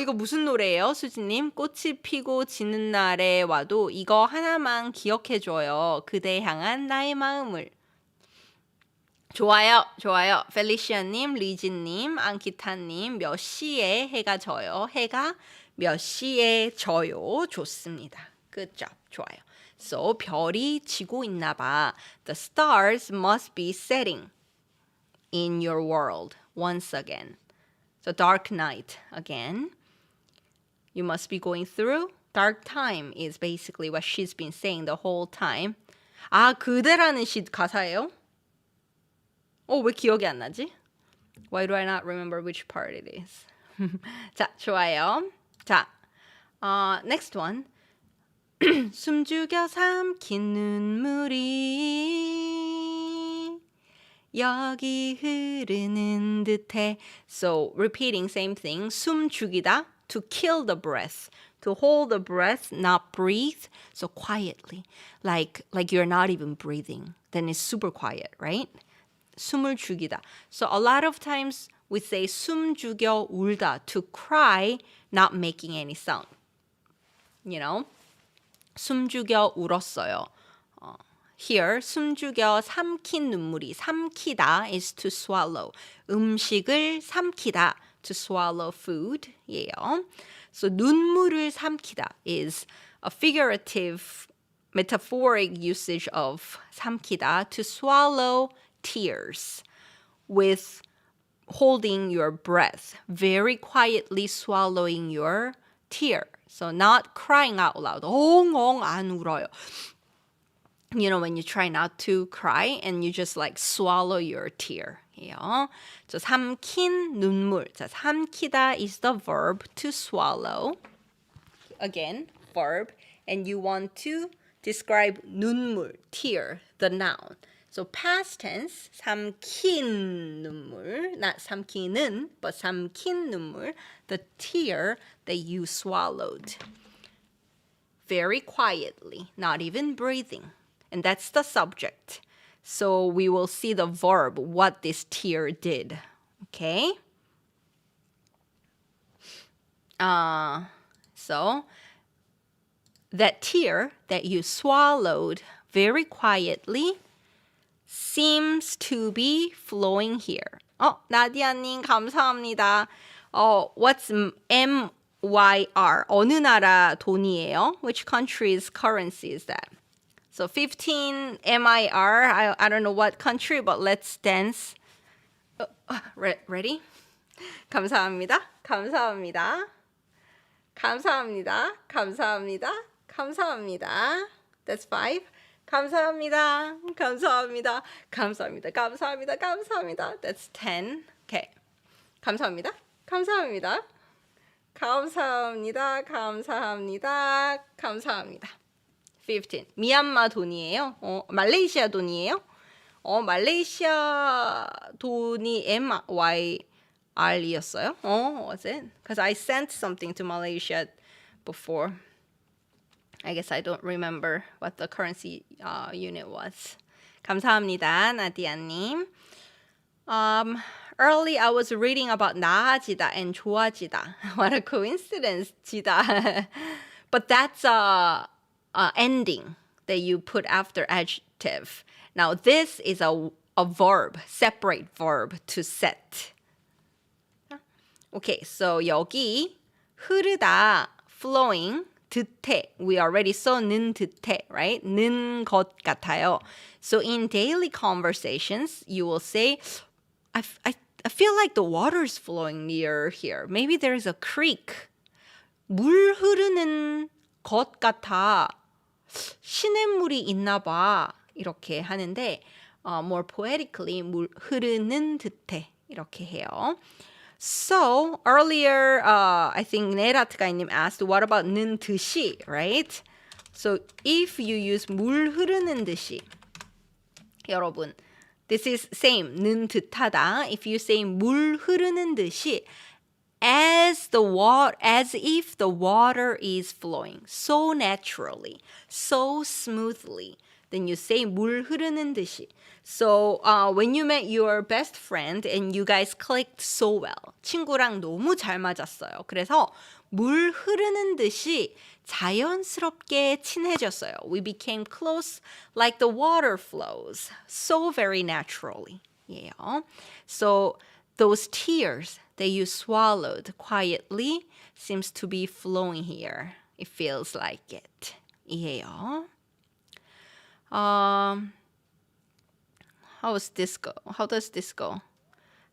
이거 무슨 노래예요, 수지님? 꽃이 피고 지는 날에 와도 이거 하나만 기억해줘요. 그대 향한 나의 마음을. 좋아요. 펠리시아님, 리진님, 앙키타님, 몇 시에 해가 져요? 해가 몇 시에 져요? 좋습니다. Good job. 좋아요. So, 별이 지고 있나 봐. The stars must be setting in your world once again. So, dark night again. You must be going through. Dark time is basically what she's been saying the whole time. 그대라는 시 가사예요? 왜 기억이 안 나지? Why do I not remember which part it is? 자, 좋아요. 자, next one. 숨죽여 삼킨 눈물이 여기 흐르는 듯해. So repeating same thing. 숨 죽이다, to kill the breath. To hold the breath, not breathe. So quietly, like you're not even breathing. Then it's super quiet, right? 숨을 죽이다. So a lot of times we say 숨 죽여 울다, to cry, not making any sound. You know? 숨 죽여 울었어요. Here, 숨 죽여 삼킨 눈물이, 삼키다 is to swallow. 음식을 삼키다, to swallow food. 예요. So 눈물을 삼키다 is a figurative, metaphoric usage of 삼키다, to swallow tears with holding your breath, very quietly swallowing your tear. So not crying out loud. 엉엉 안 울어요. You know, when you try not to cry and you just like swallow your tear. 예요. So 삼킨 눈물. 자, 삼키다 is the verb to swallow. Again, verb. And you want to describe 눈물, tear, the noun. So past tense, 삼킨 눈물, not 삼키는, but 삼킨 눈물, the tear that you swallowed. Very quietly, not even breathing. And that's the subject. So we will see the verb, what this tear did. Okay? So that tear that you swallowed very quietly seems to be flowing here. 나디아님 감사합니다. What's MYR? 어느 나라 돈이에요? Which country's currency is that? So 15 MIR, I don't know what country, but let's dance. Ready? 감사합니다. 감사합니다. 감사합니다. 감사합니다. 감사합니다. That's 5. 감사합니다. 감사합니다. 감사합니다. 감사합니다. 감사합니다. That's 10. Okay. 감사합니다. 감사합니다. 감사합니다. 감사합니다. 감사합니다. 15. 미얀마 돈이에요? 말레이시아 돈이에요? 말레이시아 돈이 MYR이었어요? Was it? Because I sent something to Malaysia before. I guess I don't remember what the currency unit was. 감사합니다, 나디아님. Early I was reading about 나아지다 and 좋아지다. What a coincidence, 지다. But that's a ending that you put after adjective. Now this is a verb, separate verb to set. Okay, so 여기 흐르다, flowing, 듯해. We already saw 는 듯해, right? 는 것 같아요. So in daily conversations, you will say, I feel like the water is flowing near here. Maybe there's a creek. 물 흐르는 것 같아. 시냇물이 있나 봐. 이렇게 하는데 more poetically 물 흐르는 듯해. 이렇게 해요. So earlier, I think 네라트가이님 asked, what about 는 듯이, right? So if you use 물 흐르는 듯이, 여러분, this is same, 는 듯하다. If you say 물 흐르는 듯이, as if the water is flowing so naturally, so smoothly, then you say 물 흐르는 듯이. So when you met your best friend and you guys clicked so well, 친구랑 너무 잘 맞았어요. 그래서 물 흐르는 듯이 자연스럽게 친해졌어요. We became close like the water flows, so very naturally. Yeah. So those tears that you swallowed quietly seems to be flowing here. It feels like it. 이해요. How does this go?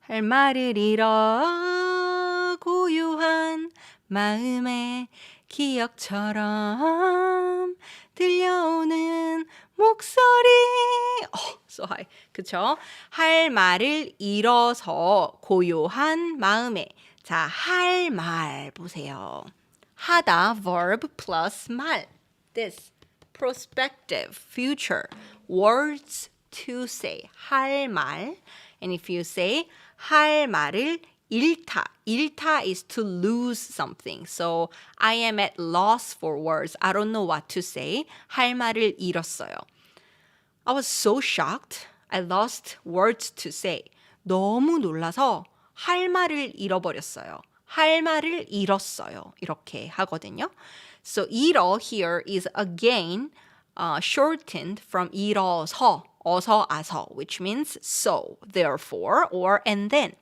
할 말을 잃어 고요한 마음에 기억처럼 들려오는 목소리. So high. 그쵸? 할 말을 잃어서 고요한 마음에. 자, 할 말 보세요. 하다, verb plus 말. This. Prospective, future. Words to say. 할 말. And if you say 할 말을 잃다. 잃다 is to lose something. So I am at loss for words. I don't know what to say. 할 말을 잃었어요. I was so shocked. I lost words to say. 너무 놀라서 할 말을 잃어버렸어요. 할 말을 잃었어요. 이렇게 하거든요. So 잃어 here is again shortened from 잃어서, 어서, 아서, which means so, therefore, or and then.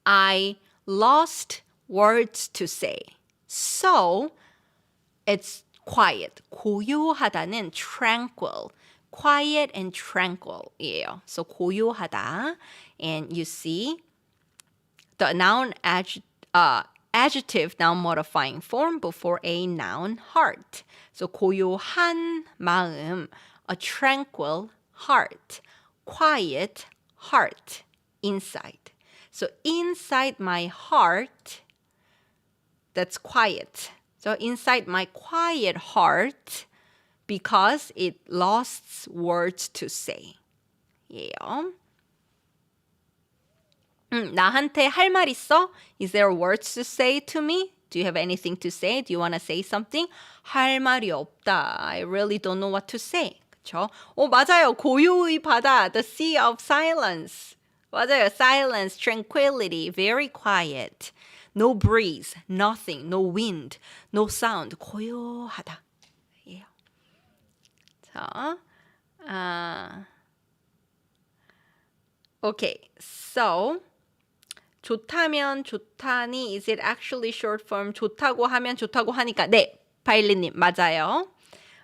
I lost words to say. So it's quiet. 고요하다는 tranquil. Quiet and tranquil이에요. So 고요하다. And you see the noun adjective noun modifying form before a noun heart. So 고요한 마음, a tranquil heart, quiet heart, inside. So inside my heart, that's quiet. So inside my quiet heart, because it lost words to say. 예요. 나한테 할 말 있어? Is there words to say to me? Do you have anything to say? Do you want to say something? 할 말이 없다. I really don't know what to say. 그쵸? 맞아요. 고요의 바다. The sea of silence. 맞아요. Silence, tranquility, very quiet. No breeze, nothing, no wind, no sound. 고요하다. 예요. 자, okay. So, 좋다면 좋다니 is it actually short form 좋다고 하면 좋다고 하니까 네, 바일리님 맞아요.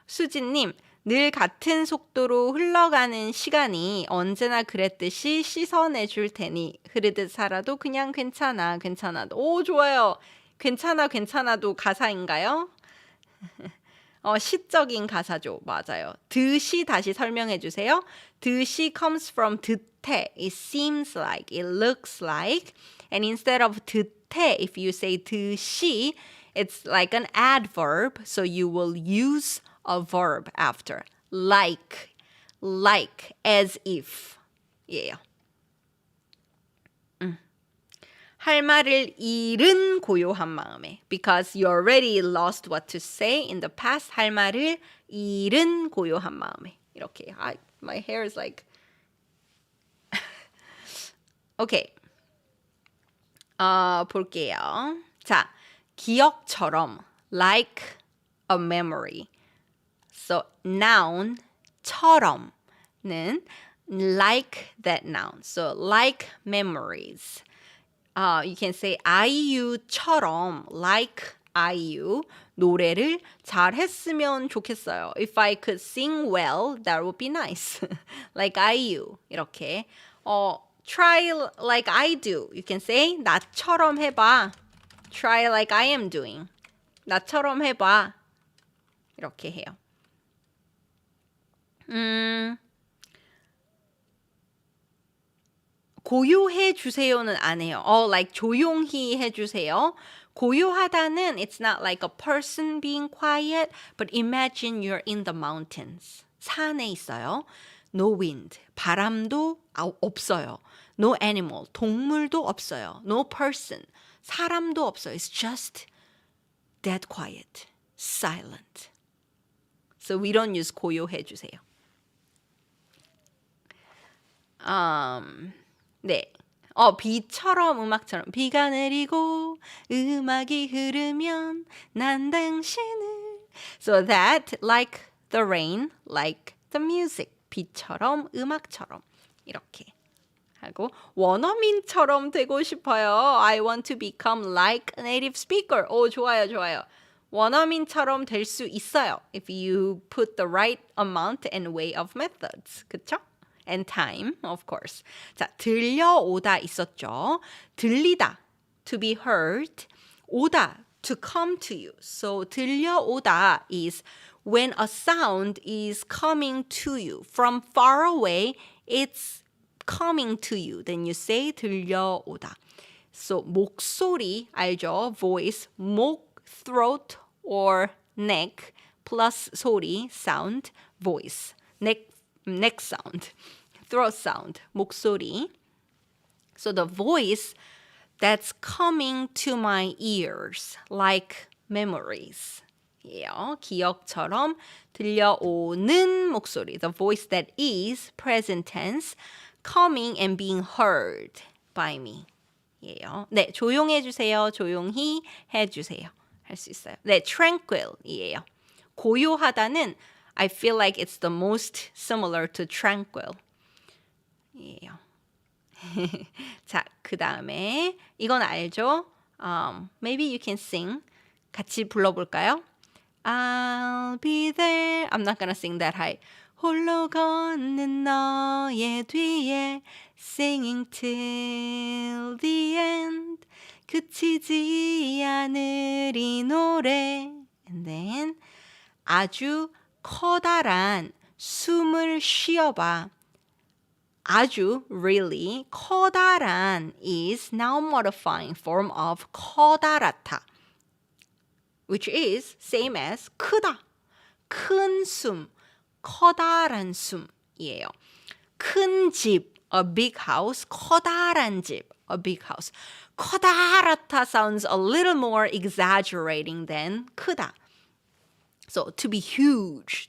수진님 늘 같은 속도로 흘러가는 시간이 언제나 그랬듯이 씻어내줄 테니 흐르듯 살아도 그냥 괜찮아 괜찮아도 오 좋아요. 괜찮아 괜찮아도 가사인가요? 시적인 가사죠. 맞아요. 듯이 다시 설명해 주세요. 듯이 comes from 듯해. It seems like, it looks like. And instead of 듯해, if you say 듯이, it's like an adverb. So you will use a verb after. Like, as if. Yeah. 할 말을 잃은 고요한 마음에. Because you already lost what to say in the past. 할 말을 잃은 고요한 마음에. 이렇게. My hair is like... Okay. 볼게요. 자, 기억처럼. Like a memory. So, noun, 처럼는 like that noun. So, like memories. You can say 아이유처럼 like 아이유 노래를 잘했으면 좋겠어요. If I could sing well, that would be nice. like 아이유 이렇게. Try like I do. You can say 나처럼 해봐. Try like I am doing. 나처럼 해봐. 이렇게 해요. 고요해 주세요는 안 해요. like 조용히 해주세요. 고요하다는 it's not like a person being quiet, but imagine you're in the mountains. 산에 있어요. No wind, 바람도 없어요. No animal, 동물도 없어요. No person, 사람도 없어요. It's just dead quiet, silent. So we don't use 고요해 주세요. 네. 비처럼 음악처럼 비가 내리고 음악이 흐르면 난 당신을 So that like the rain, like the music 비처럼 음악처럼 이렇게 하고 원어민처럼 되고 싶어요. I want to become like a native speaker. 좋아요, 좋아요. 원어민처럼 될 수 있어요. If you put the right amount and way of methods. 그쵸? And time, of course. 자, 들려오다 있었죠. 들리다, to be heard. 오다, to come to you. So, 들려오다 is when a sound is coming to you. From far away, it's coming to you. Then you say 들려오다. So, 목소리, 알죠? Voice, 목, throat, or neck, plus 소리, sound, voice. neck neck sound, throat sound, 목소리. So the voice that's coming to my ears like memories. 예요. 기억처럼 들려오는 목소리. The voice that is present tense coming and being heard by me. 예요. 네, 조용해 주세요. 조용히 해 주세요. 할 수 있어요. 네, tranquil이에요. 고요하다는 I feel like it's the most similar to tranquil. 예요. 자, 그 다음에 이건 알죠? Maybe you can sing. 같이 불러볼까요? I'll be there. I'm not gonna sing that high. 홀로 걷는 너의 뒤에 singing till the end. 그치지 않을 이 노래. And then 아주 커다란 숨을 쉬어봐. 아주, really, 커다란 is noun modifying form of 커다랗다, which is same as 크다, 큰 숨, 커다란 숨이에요. 큰 집, a big house, 커다란 집, a big house. 커다랗다 sounds a little more exaggerating than 크다. So to be huge,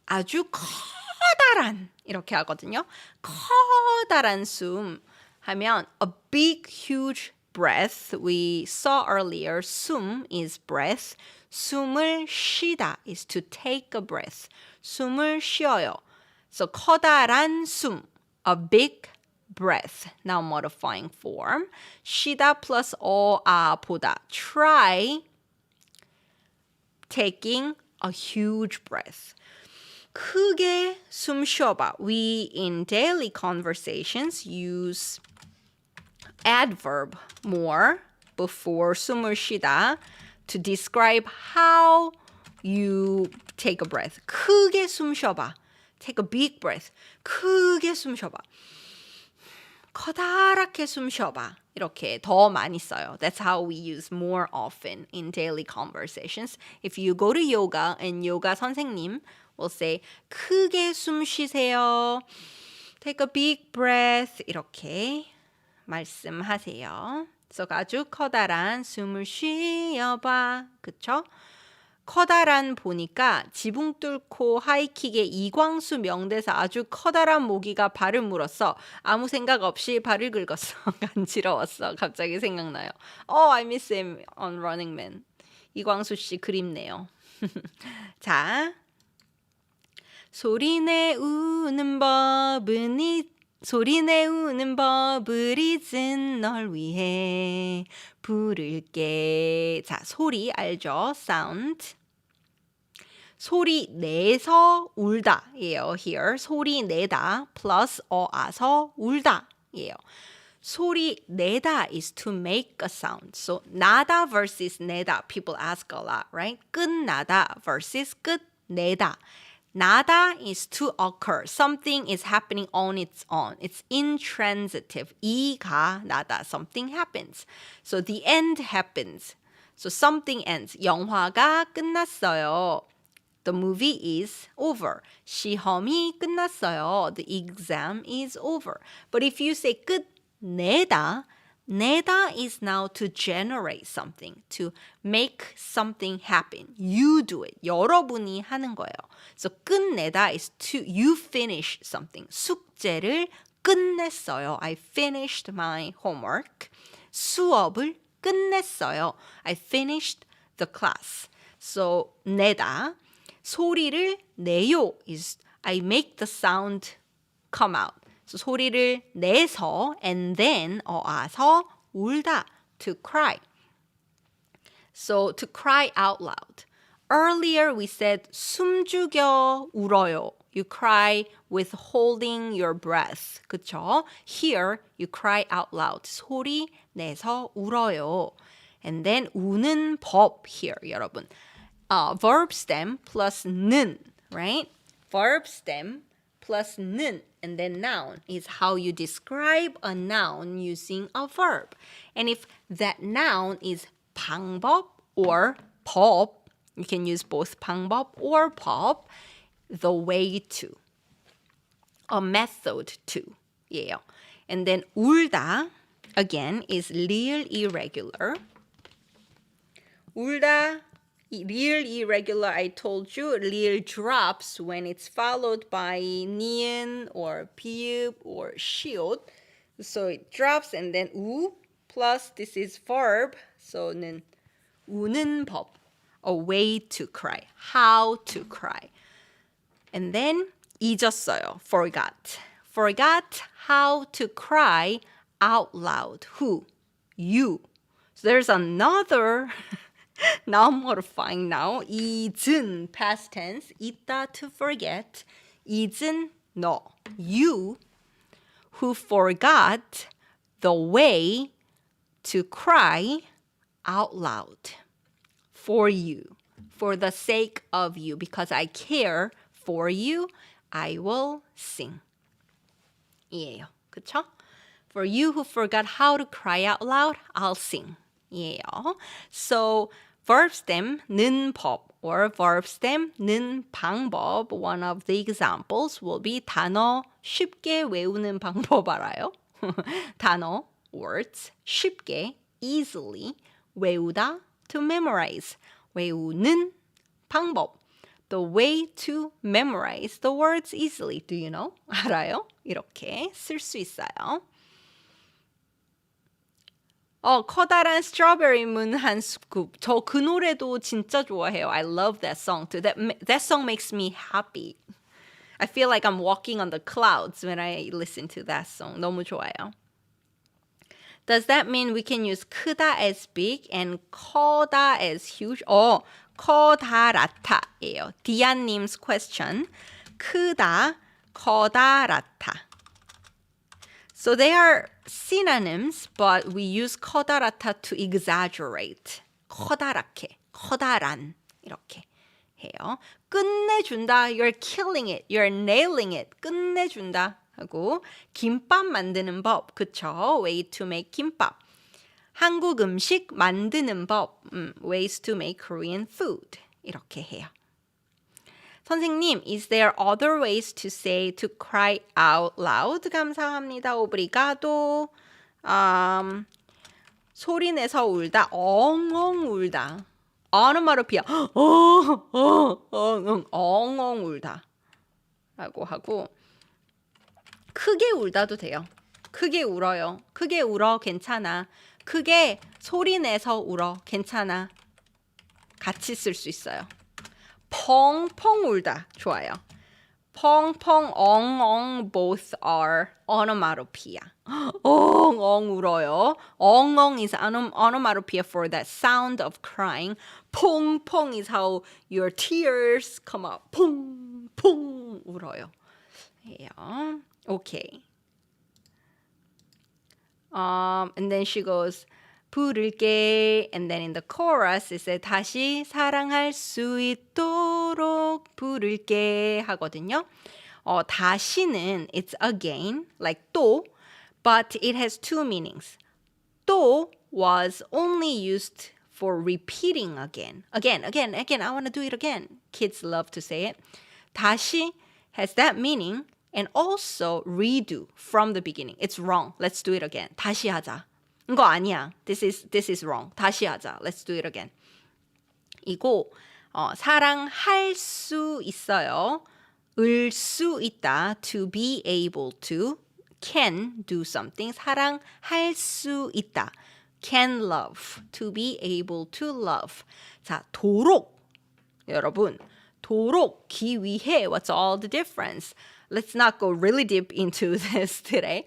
아주 커다란 이렇게 하거든요. 커다란 숨 하면 a big huge breath. We saw earlier 숨 is breath. 숨을 쉬다 is to take a breath. 숨을 쉬어요. So 커다란 숨, a big breath. Now modifying form. 쉬다 plus 보다. Try taking a huge breath. 크게 숨 쉬어봐. We in daily conversations use adverb more before 숨을 쉬다 to describe how you take a breath. 크게 숨 쉬어봐. Take a big breath. 크게 숨 쉬어봐. 커다랗게 숨 쉬어봐. 이렇게 더 많이 써요. That's how we use more often in daily conversations. If you go to yoga and yoga 선생님 will say 크게 숨 쉬세요. Take a big breath. 이렇게 말씀하세요. So 아주 커다란 숨을 쉬어봐. 그쵸? 커다란 보니까 지붕 뚫고 하이킥의 이광수 명대사 아주 커다란 모기가 발을 물었어. 아무 생각 없이 발을 긁었어. 간지러웠어. 갑자기 생각나요. Oh, I miss him on Running Man. 이광수 씨 그립네요. 자, 소리내 우는 법을 잊은 널 위해 부를게. 자, 소리 알죠? Sound. 소리 내서 울다예요. Here 소리 내다 plus 어아서 울다예요. 소리 내다 is to make a sound. So 나다 versus 내다. People ask a lot, right? 끝나다 versus 끝내다. 나다 is to occur. Something is happening on its own. It's intransitive. 이가 나다. Something happens. So the end happens. So something ends. 영화가 끝났어요. The movie is over. 시험이 끝났어요. The exam is over. But if you say 끝내다, 내다 is now to generate something, to make something happen. You do it. 여러분이 하는 거예요. So 끝내다 is to you finish something. 숙제를 끝냈어요. I finished my homework. 수업을 끝냈어요. I finished the class. So 내다. 소리를 내요 is I make the sound come out. So 소리를 내서 and then 어아서 울다 to cry. So to cry out loud. Earlier we said 숨죽여 울어요. You cry with holding your breath. 그쵸? Here you cry out loud. 소리 내서 울어요. And then 우는 법 here 여러분. Verb stem plus 는, right? Verb stem plus 는 and then noun is how you describe a noun using a verb. And if that noun is 방법 or 법, you can use both 방법 or 법, the way to. a method too. Yeah. And then 울다, again, is real irregular. 울다, real irregular, I told you, real drops when it's followed by 니은 or 피읍 or 시옷. So it drops and then 우 plus this is verb. So 는 우는 법, a way to cry, how to cry. And then 잊었어요, forgot. Forgot how to cry out loud. Who? You. So there's another now modifying now. 잊은, past tense. 잊다, to forget. 잊은, no. You who forgot the way to cry out loud for you, for the sake of you, because I care for you, I will sing. 이에요. 그쵸? For you who forgot how to cry out loud, I'll sing. 이에요. So verb stem 는 법 or verb stem 는 방법. One of the examples will be 단어 쉽게 외우는 방법 알아요? 단어, words, 쉽게, easily, 외우다, to memorize. 외우는 방법. The way to memorize the words easily. Do you know? 알아요? 이렇게 쓸 수 있어요. 커다란 스트로베리 문 한 스쿱. 저 그 노래도 진짜 좋아해요. I love that song too. That song makes me happy. I feel like I'm walking on the clouds when I listen to that song. 너무 좋아요. Does that mean we can use 크다 as big and 커다 as huge? 커다랗다예요. 디안님's question. 크다, 커다랗다. So they are synonyms, but we use 커다랗다 to exaggerate. 커다랗게, 커다란 이렇게 해요. 끝내준다, you're killing it, you're nailing it. 끝내준다 하고 김밥 만드는 법, 그쵸? Way to make 김밥. 한국 음식 만드는 법, ways to make Korean food. 이렇게 해요. 선생님, is there other ways to say to cry out loud? 감사합니다. 오브리가도. 소리 내서 울다, 엉엉 울다. 오노마토피아, 엉엉 울다. 라고 하고 크게 울다도 돼요. 크게 울어요. 크게 울어, 괜찮아. 크게 소리 내서 울어, 괜찮아. 같이 쓸 수 있어요. 펑펑 울다, 좋아요. 펑펑, 엉엉, both are onomatopoeia. 엉엉 울어요. 엉엉 is onomatopoeia for that sound of crying. 펑펑 is how your tears come out. 펑펑 울어요. Yeah. Okay. And then she goes, 부를게. And then in the chorus it says 다시 사랑할 수 있도록 부를게 하거든요. 다시는 it's again, like 또, but it has two meanings. 또 was only used for repeating again. Again, I want to do it again. Kids love to say it. 다시 has that meaning and also redo from the beginning. It's wrong. Let's do it again. 다시 하자. 이거 아니야. This is wrong. 다시 하자. Let's do it again. 이거 사랑할 수 있어요. 을 수 있다. To be able to. Can do something. 사랑할 수 있다. Can love. To be able to love. 자, 도록. 여러분, 도록기 위해. What's all the difference? Let's not go really deep into this today.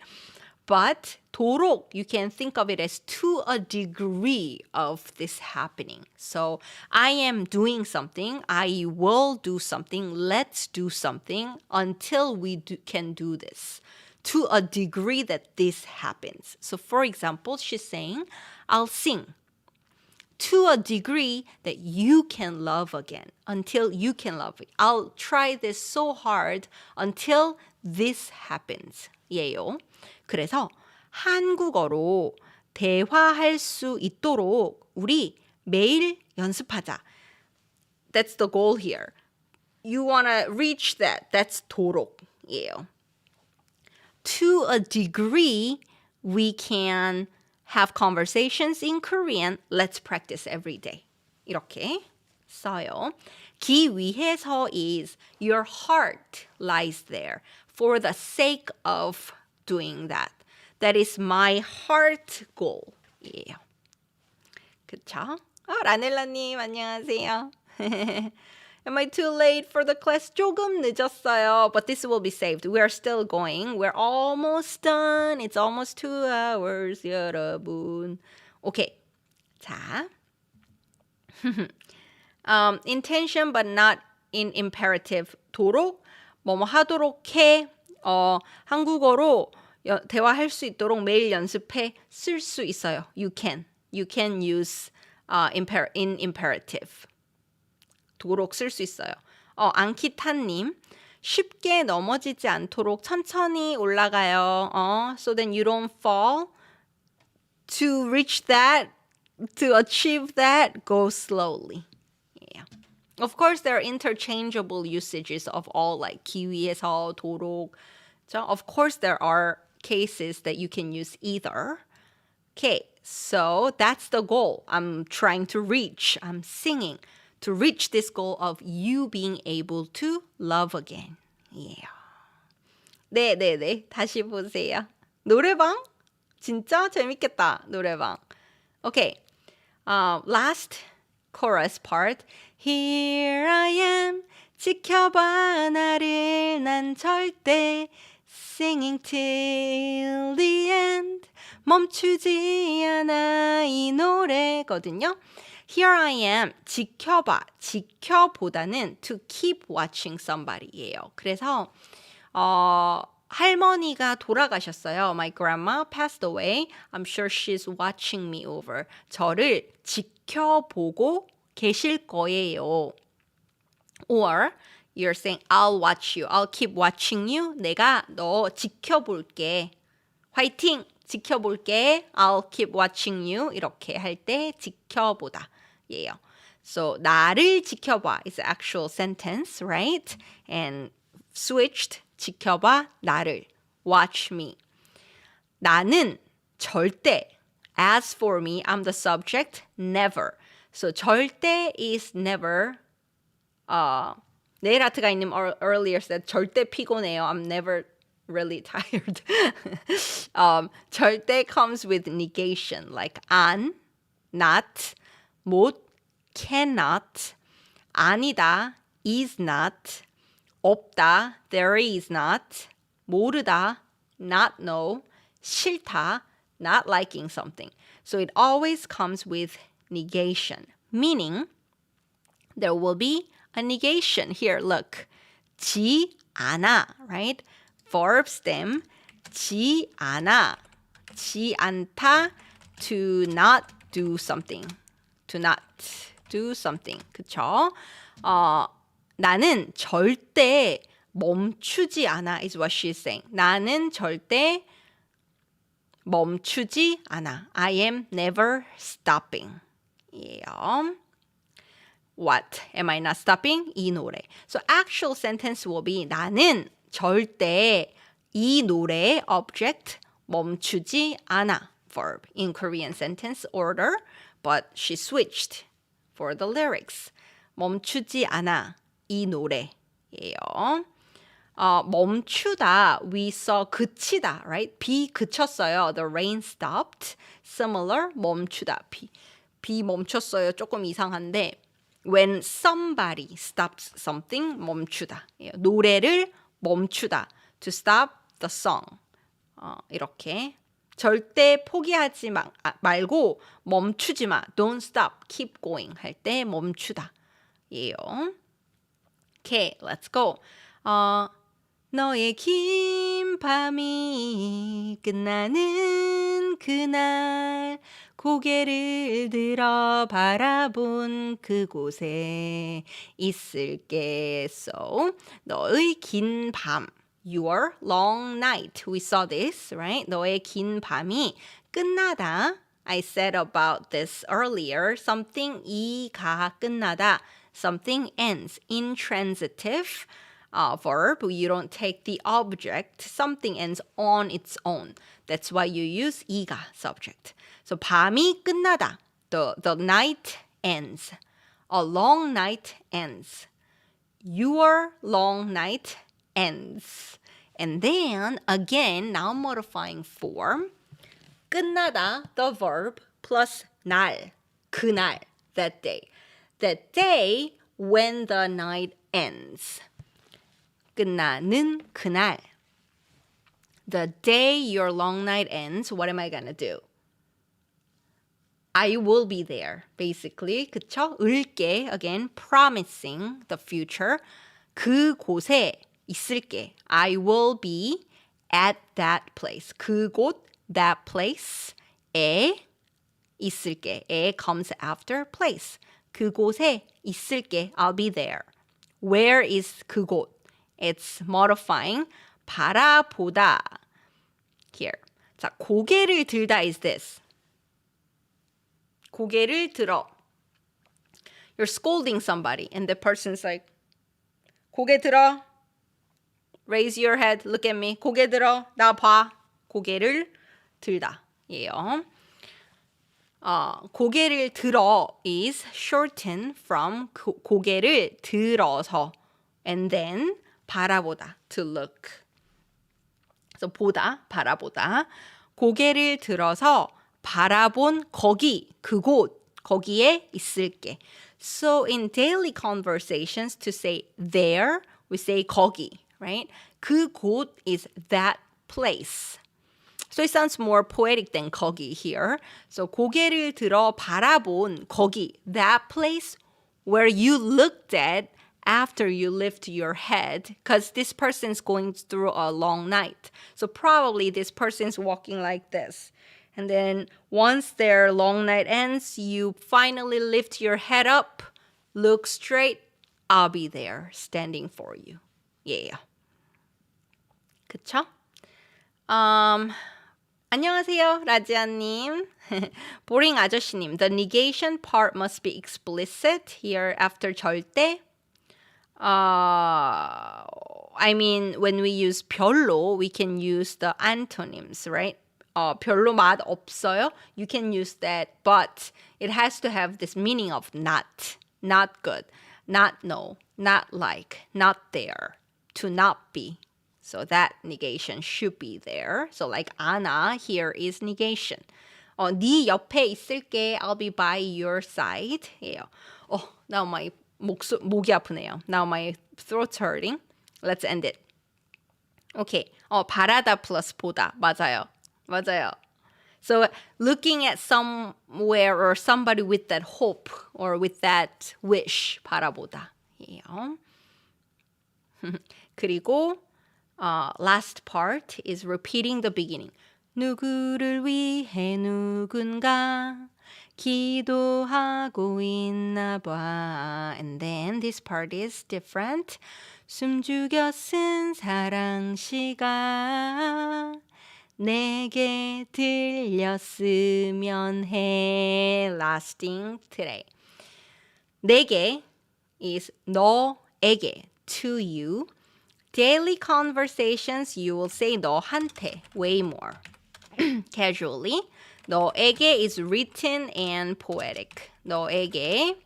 But 도록, you can think of it as to a degree of this happening. So I am doing something. I will do something. Let's do something until we can do this. To a degree that this happens. So for example, she's saying, I'll sing. To a degree that you can love again. Until you can love it. I'll try this so hard until this happens. 예요. 그래서 한국어로 대화할 수 있도록 우리 매일 연습하자. That's the goal here. You want to reach that. That's 도록이에요. to a degree we can have conversations in Korean, let's practice every day. 이렇게 써요. 기 위해서 is your heart lies there for the sake of doing that. That is my heart goal. 이에요. 그쵸? 라넬라님 안녕하세요. Am I too late for the class? 조금 늦었어요. But this will be saved. We are still going. We're almost done. It's almost 2 hours, 여러분. Okay. 자. Intention but not in imperative. 도록, 뭐뭐 하도록 해. 한국어로 대화할 수 있도록 매일 연습해. 쓸 수 있어요. You can. You can use in imperative. 도록 쓸 수 있어요. 앙키타님, 쉽게 넘어지지 않도록 천천히 올라가요. So then you don't fall. To reach that, to achieve that, go slowly. Yeah. Of course, there are interchangeable usages of all like 기위에서 도록. So of course, there are cases that you can use either. Okay, so that's the goal I'm trying to reach. I'm singing to reach this goal of you being able to love again. Yeah. 네. 다시 보세요. 노래방? 진짜 재밌겠다, 노래방. Okay. Last chorus part. Here I am. 지켜봐 나를 난 절대 singing till the end. 멈추지 않아 이 노래거든요. Here I am. 지켜봐. 지켜보다는 to keep watching somebody예요. 그래서 할머니가 돌아가셨어요. My grandma passed away. I'm sure she's watching me over. 저를 지켜보고 계실 거예요. Or you're saying I'll watch you. I'll keep watching you. 내가 너 지켜볼게. 화이팅! 지켜볼게. I'll keep watching you. 이렇게 할 때 지켜보다. 예요. So 나를 지켜봐 is the actual sentence, right? And switched 지켜봐 나를 watch me. 나는 절대 as for me, I'm the subject, never. So 절대 is never. 네일 아트 가이님 earlier said 절대 피곤해요. I'm never really tired. 절대 comes with negation like 안, not, 못, cannot, 아니다, is not, 없다, there is not, 모르다, not know, 싫다, not liking something. So it always comes with negation, meaning there will be a negation. Here, look. 지 않아, right? Verb stem, 지 않아. 지 않다, to not do something. To not do something. 그쵸? 나는 절대 멈추지 않아 is what she's saying. 나는 절대 멈추지 않아. I am never stopping. Yeah. What? Am I not stopping? 이 노래. So actual sentence will be 나는 절대 이 노래 object 멈추지 않아. Verb in Korean sentence order, but she switched for the lyrics. 멈추지 않아 이 노래예요. 멈추다 we saw 그치다, right? 비 그쳤어요. The rain stopped. Similar 멈추다. 비 멈췄어요. 조금 이상한데 when somebody stops something 멈추다. 노래를 멈추다. To stop the song. 이렇게 절대 포기하지 말고 멈추지 마. Don't stop. Keep going. 할 때 멈추다. 예요. Okay, let's go. 너의 긴 밤이 끝나는 그날 고개를 들어 바라본 그곳에 있을게. So, 너의 긴 밤, your long night. We saw this, right? 너의 긴 밤이 끝나다. I said about this earlier. Something 이가 끝나다. Something ends. Intransitive. verb. You don't take the object. Something ends on its own. That's why you use 이가 subject. So 밤이 끝나다. The night ends. A long night ends. Your long night ends. And then again, noun modifying form. 끝나다, the verb, plus 날, 그날, that day. That day when the night ends. 끝나는 그날. The day your long night ends, what am I gonna do? I will be there, basically. 그쵸? 을게, again, promising the future. 그곳에 있을게. I will be at that place. 그곳, that place. 에 있을게. 에 comes after place. 그곳에 있을게. I'll be there. Where is 그곳? It's modifying. 바라보다. Here. 자, 고개를 들다 is this. 고개를 들어. You're scolding somebody and the person's like, 고개 들어. Raise your head. Look at me. 고개 들어. 나 봐. 고개를 들다. 예요. 고개를 들어 is shortened from 고개를 들어서 and then 바라보다 to look. So 보다, 바라보다. 고개를 들어서 바라본 거기, 그곳, 거기에 있을게. So in daily conversations to say there, we say 거기, right? 그곳 is that place. So it sounds more poetic than 거기 here. So 고개를 들어 바라본 거기, that place where you looked at after you lift your head, because this person's going through a long night. So probably this person's walking like this. And then once their long night ends, you finally lift your head up, look straight, I'll be there standing for you. Yeah. 그쵸? 안녕하세요, 라지아님. 보링 아저씨님, the negation part must be explicit here after 절대. I mean, when we use 별로, we can use the antonyms, right? 별로 맛 없어요. You can use that, but it has to have this meaning of not good, not no, not like, not there, to not be. So that negation should be there. So like Anna, here is negation. 네 옆에 있을게. I'll be by your side. 예요. Now my 목이 아프네요. Now my throat's hurting. Let's end it. Okay. 바라다 plus 보다. 맞아요. So looking at somewhere or somebody with that hope or with that wish. 바라보다. 예요. 그리고 last part is repeating the beginning. 누구를 위해 누군가 기도하고 있나 봐. And then this part is different. 숨죽여 쓴 사랑시가 내게 들렸으면 해. Lasting today. 내게 is 너에게, to you. Daily conversations, you will say 너한테 way more. Casually. 너에게 is written and poetic. 너에게.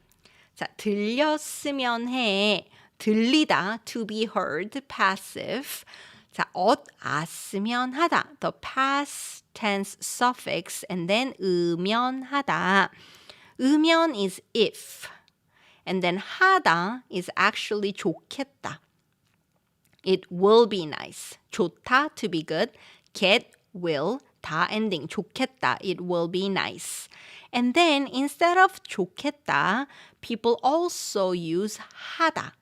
자, 들렸으면 해. 들리다, to be heard, passive. 자, 왔으면 하다. The past tense suffix and then 으면하다. 으면 is if. And then 하다 is actually 좋겠다. It will be nice. 좋다, to be good. Get, will, 다 ending. 좋겠다, it will be nice. And then instead of 좋겠다, people also use 하다.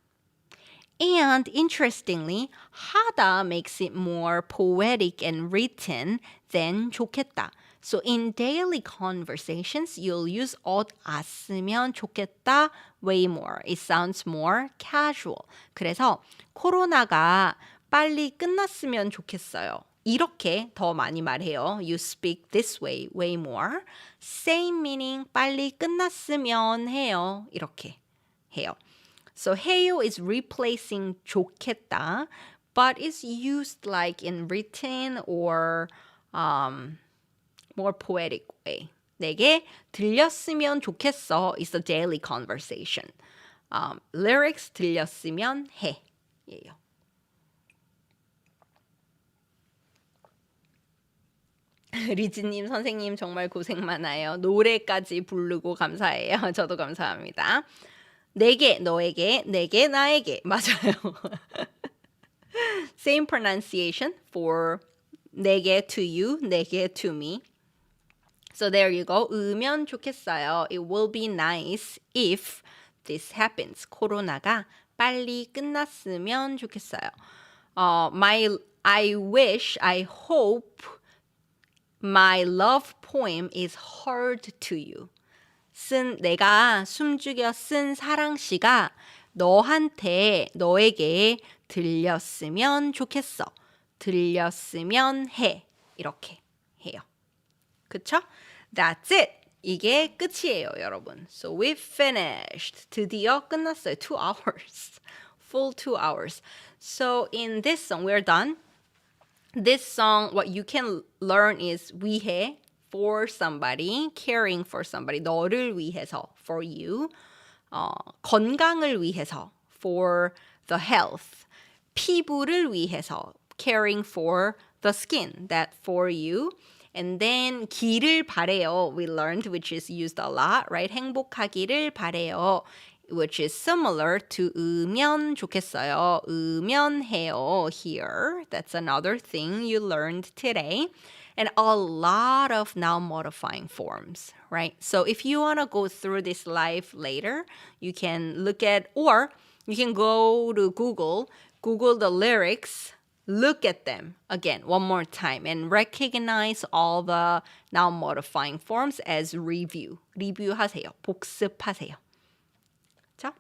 And interestingly, 하다 makes it more poetic and written than 좋겠다. So in daily conversations, you'll use 왔으면 좋겠다 way more. It sounds more casual. 그래서 코로나가 빨리 끝났으면 좋겠어요. 이렇게 더 많이 말해요. You speak this way way more. Same meaning, 빨리 끝났으면 해요. 이렇게 해요. So 해요 is replacing 좋겠다, but it's used like in written or more poetic way. 내게 들렸으면 좋겠어 is the daily conversation. Lyrics 들렸으면 해 예요. 리즈님 선생님 정말 고생 많아요. 노래까지 부르고 감사해요. 저도 감사합니다. 내게 너에게 내게 나에게 맞아요. Same pronunciation for 내게 to you, 내게 to me. So there you go. 으면 좋겠어요. It will be nice if this happens. 코로나가 빨리 끝났으면 좋겠어요. I wish, I hope my love poem is heard to you. 내가 숨죽여 쓴 사랑시가 너에게 들렸으면 좋겠어. 들렸으면 해. 이렇게 해요. 그쵸? That's it. 이게 끝이에요, 여러분. So we finished. 드디어 끝났어요. 2 hours. Full 2 hours. So in this song, we're done. This song, what you can learn is 위해, for somebody, caring for somebody, 너를 위해서, for you. 건강을 위해서, for the health. 피부를 위해서, caring for the skin, that for you. And then 기를 바래요, we learned, which is used a lot, right? 행복하기를 바래요, which is similar to 으면 좋겠어요. 으면 해요 here. That's another thing you learned today. And a lot of noun modifying forms, right? So if you want to go through this live later, you can look at, or you can go to Google the lyrics, look at them again one more time and recognize all the noun modifying forms as review. 리뷰하세요. 복습하세요. 자,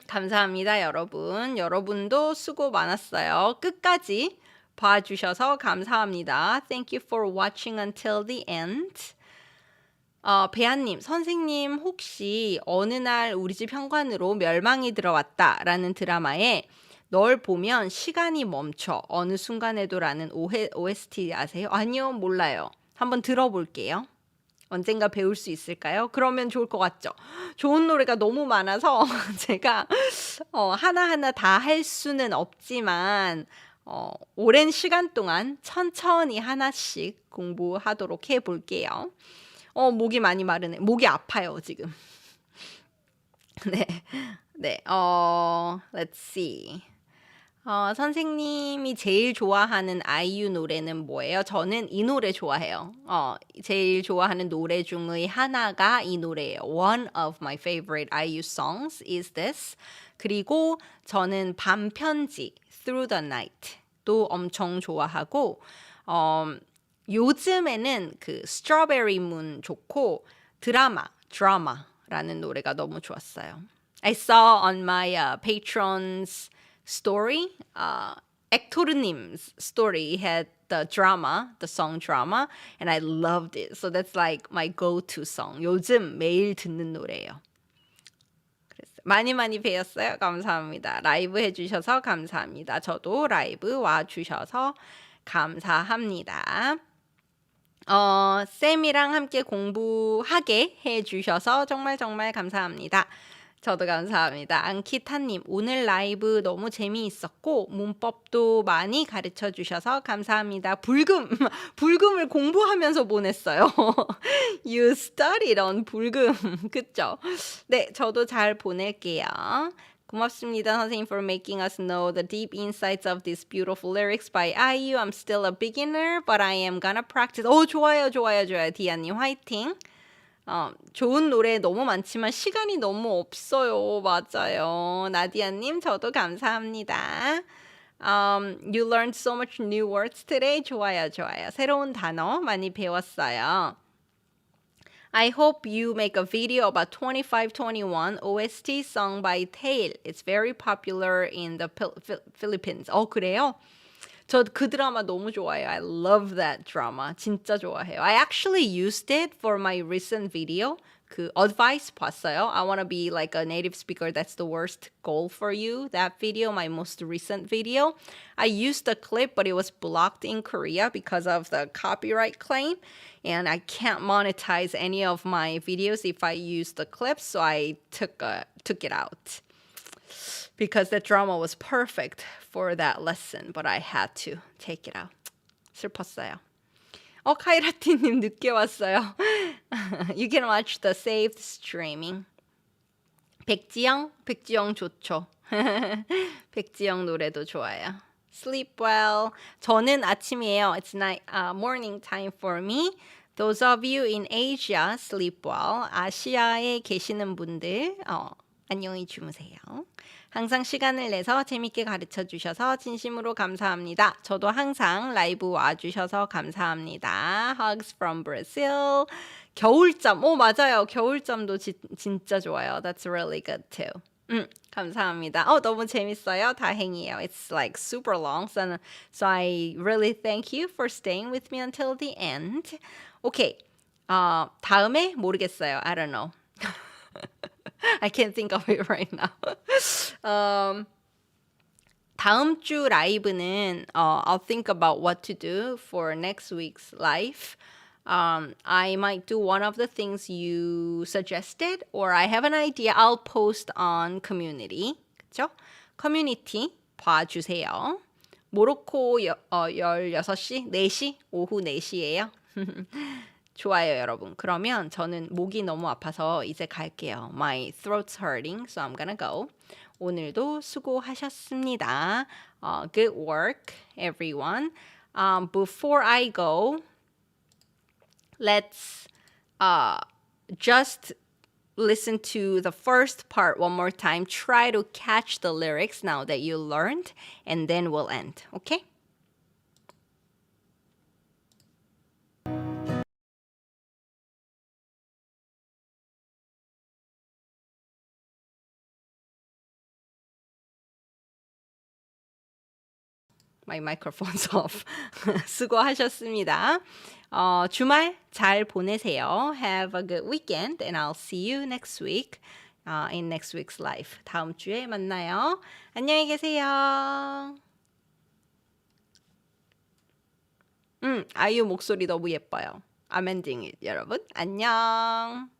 감사합니다, 여러분. 여러분도 수고 많았어요. 끝까지 봐주셔서 감사합니다. Thank you for watching until the end. 배아님, 선생님 혹시 어느 날 우리 집 현관으로 멸망이 들어왔다라는 드라마에 널 보면 시간이 멈춰 어느 순간에도라는 OST 아세요? 아니요, 몰라요. 한번 들어볼게요. 언젠가 배울 수 있을까요? 그러면 좋을 것 같죠? 좋은 노래가 너무 많아서 제가 하나하나 다 할 수는 없지만 오랜 시간 동안 천천히 하나씩 공부하도록 해볼게요. 목이 많이 마르네. 목이 아파요, 지금. 네. Let's see. 선생님이 제일 좋아하는 아이유 노래는 뭐예요? 저는 이 노래 좋아해요. 제일 좋아하는 노래 중의 하나가 이 노래예요. One of my favorite IU songs is this. 그리고 저는 밤 편지 Through the Night도 엄청 좋아하고 요즘에는 그 Strawberry Moon 좋고 드라마라는 노래가 너무 좋았어요. I saw on my patron's story, 액토르님's story had the song drama, and I loved it. So that's like my go-to song. 요즘 매일 듣는 노래예요. 많이 배웠어요. 감사합니다. 라이브 해주셔서 감사합니다. 저도 라이브 와주셔서 감사합니다. 쌤이랑 함께 공부하게 해주셔서 정말 감사합니다. 저도 감사합니다. 안키타님, 오늘 라이브 너무 재미있었고 문법도 많이 가르쳐 주셔서 감사합니다. 불금을 공부하면서 보냈어요. You studied on 불금, 그쵸? 네, 저도 잘 보낼게요. 고맙습니다, 선생님, for making us know the deep insights of these beautiful lyrics by IU. I'm still a beginner, but I am gonna practice. 좋아요. 디아님, 화이팅. 좋은 노래 너무 많지만 시간이 너무 없어요. 맞아요. 나디아님, 저도 감사합니다. You learned so much new words today. 좋아요. 새로운 단어 많이 배웠어요. I hope you make a video about 2521 OST sung by Tail. It's very popular in the Philippines. 그래요? 저 그 드라마 너무 좋아해요. I love that drama. 진짜 좋아해요. I actually used it for my recent video, 그 advice 봤어요. I want to be like a native speaker. That's the worst goal for you. That video, my most recent video. I used the clip, but it was blocked in Korea because of the copyright claim. And I can't monetize any of my videos if I use the clip. So I took it out. Because the drama was perfect for that lesson. But I had to take it out. 슬펐어요. 카이라티님 늦게 왔어요. You can watch the saved streaming. 백지영 좋죠. 백지영 노래도 좋아요. Sleep well. 저는 아침이에요. It's night, morning time for me. Those of you in Asia, sleep well. 아시아에 계시는 분들, 안녕히 주무세요. 항상 시간을 내서 재밌게 가르쳐 주셔서 진심으로 감사합니다. 저도 항상 라이브 와주셔서 감사합니다. Hugs from Brazil. 겨울잠. 맞아요. 겨울잠도 진짜 좋아요. That's really good too. 감사합니다. 너무 재밌어요. 다행이에요. It's like super long. So I really thank you for staying with me until the end. Okay. 다음에 모르겠어요. I don't know. I can't think of it right now. 다음 주 라이브는 I'll think about what to do for next week's live. I might do one of the things you suggested, or I have an idea. I'll post on community. 그쵸? 커뮤니티 봐주세요. 모로코 16시? 4시? 오후 4시예요. 좋아요, 여러분. 그러면 저는 목이 너무 아파서 이제 갈게요. My throat's hurting, so I'm gonna go. 오늘도 수고하셨습니다. Good work, everyone. Before I go, let's just listen to the first part one more time. Try to catch the lyrics now that you learned, and then we'll end, okay? My microphone's off. 수고하셨습니다. 주말 잘 보내세요. Have a good weekend, and I'll see you next week in next week's live. 다음 주에 만나요. 안녕히 계세요. 아이유 목소리 너무 예뻐요. I'm ending it, 여러분. 안녕.